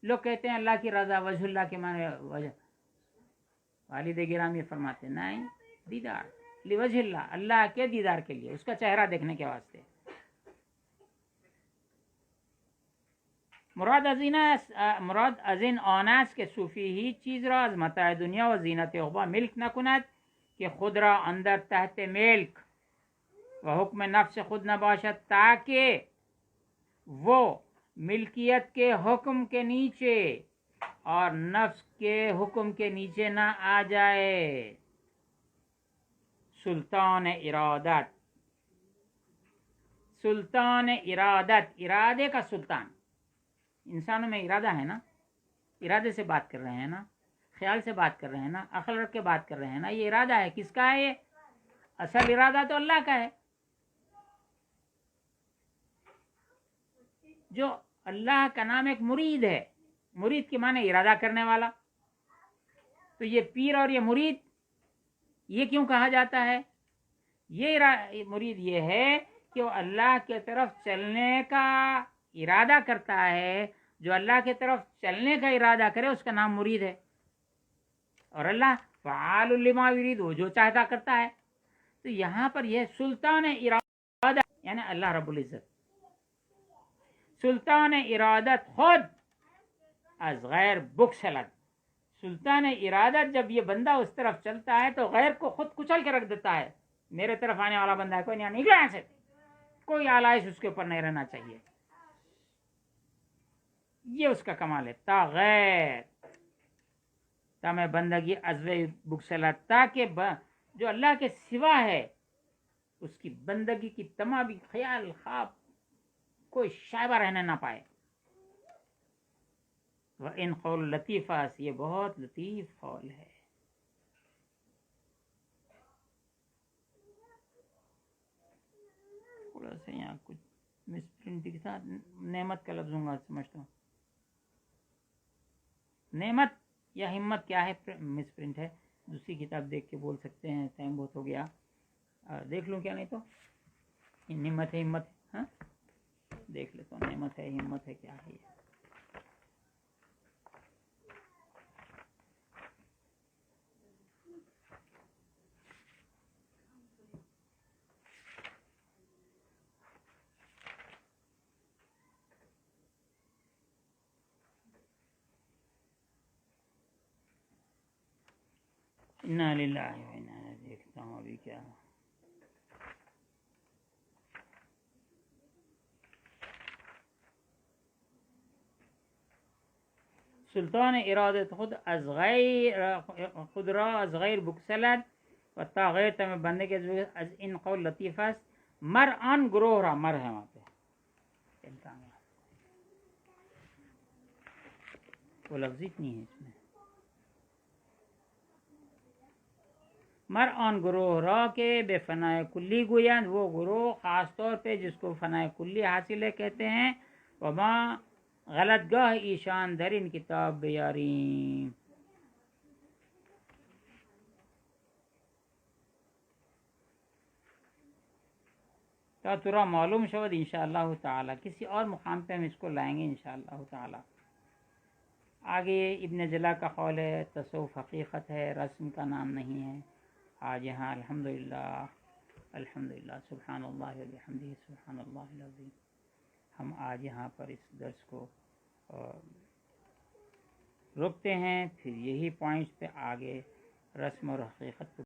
لوگ کہتے ہیں اللہ کی رضا، وجہ اللہ کے معنی وجہ. والد گرامی فرماتے ہیں نہیں، دیدار لوجہ اللہ، اللہ کے دیدار کے لیے، اس کا چہرہ دیکھنے کے واسطے. مراد از این آن است که صوفی هیچ چیز را از متاع دنیا و زینت عقبی ملک نکند که خود را اندر تحت ملک و حکم نفس خود نباشد، تاکہ وہ ملکیت کے حکم کے نیچے اور نفس کے حکم کے نیچے نہ آ جائے. سلطان ارادت، سلطان ارادت، ارادے کا سلطان. انسانوں میں ارادہ ہے نا، ارادے سے بات کر رہے ہیں نا، خیال سے بات کر رہے ہیں نا، عقل رکھ کے بات کر رہے ہیں نا. یہ ارادہ ہے، کس کا ہے؟ یہ اصل ارادہ تو اللہ کا ہے. جو اللہ کا نام ایک مرید ہے. مرید کے معنی ارادہ کرنے والا. تو یہ پیر اور یہ مرید، یہ کیوں کہا جاتا ہے؟ یہ مرید یہ ہے کہ وہ اللہ کے طرف چلنے کا ارادہ کرتا ہے. جو اللہ کے طرف چلنے کا ارادہ کرے اس کا نام مرید ہے. اور اللہ فعال لما یرید، وہ جو چاہتا کرتا ہے. تو یہاں پر یہ سلطان ارادت یعنی اللہ رب العزت. سلطان ارادت خود از غیر بکسلت. سلطان ارادت جب یہ بندہ اس طرف چلتا ہے تو غیر کو خود کچل کے رکھ دیتا ہے. میرے طرف آنے والا بندہ ہے، کوئی نہیں نکلا یہاں سے، کوئی آلائش اس کے اوپر نہیں رہنا چاہیے. یہ اس کا کمال ہے. تا غیر تا میں بندگی ازو بکسلت، تاکہ جو اللہ کے سوا ہے اس کی بندگی کی تمام خیال خواب کوئی شائبہ رہنے نہ پائے. وَإِنْ قَوْلُ لَطِيفَةٌ، یہ بہت لطیف قول ہے. تھوڑا سا یہاں کچھ مس پرنٹ کے ساتھ نعمت کا لفظ ہوں گا سمجھتا ہوں. نعمت یا ہمت کیا ہے؟ مس پرنٹ ہے. دوسری کتاب دیکھ کے بول سکتے ہیں. ٹائم بہت ہو گیا، دیکھ لوں کیا؟ نہیں تو نعمت ہے، ہمت ہے. ہاں دیکھ لیتا ہوں. نعمت ہے، ہمت ہے، کیا ہے یہ؟ انا للہ و انا الیہ، دیکھتا ہوں ابھی کیا. سلطان ارادت خود از غیر، خود را از غیر بکسلت و تا غیر تم بندے کے از ان قول لطیف است. مر آن گروہ را، مر ہے وہاں پہ وہ لفظ اتنی ہے اس میں. مر آن گروہ را کے بے فنائے کلی گویند، وہ گروہ خاص طور پہ جس کو فنائے کلی حاصل ہے کہتے ہیں. وما غلط گاہ ایشان در ان کتاب بیاریم. تا ترا معلوم شود انشاءاللہ تعالی. کسی اور مقام پہ ہم اس کو لائیں گے انشاءاللہ تعالی. آگے ابن جلا کا قول ہے تصوف حقیقت ہے، رسم کا نام نہیں ہے. آج یہاں الحمدللہ، الحمدللہ، سبحان اللہ و بحمدہ، سبحان اللہ العظیم. ہم آج یہاں پر اس درس کو روکتے ہیں. پھر یہی پوائنٹس پہ آگے رسم اور حقیقت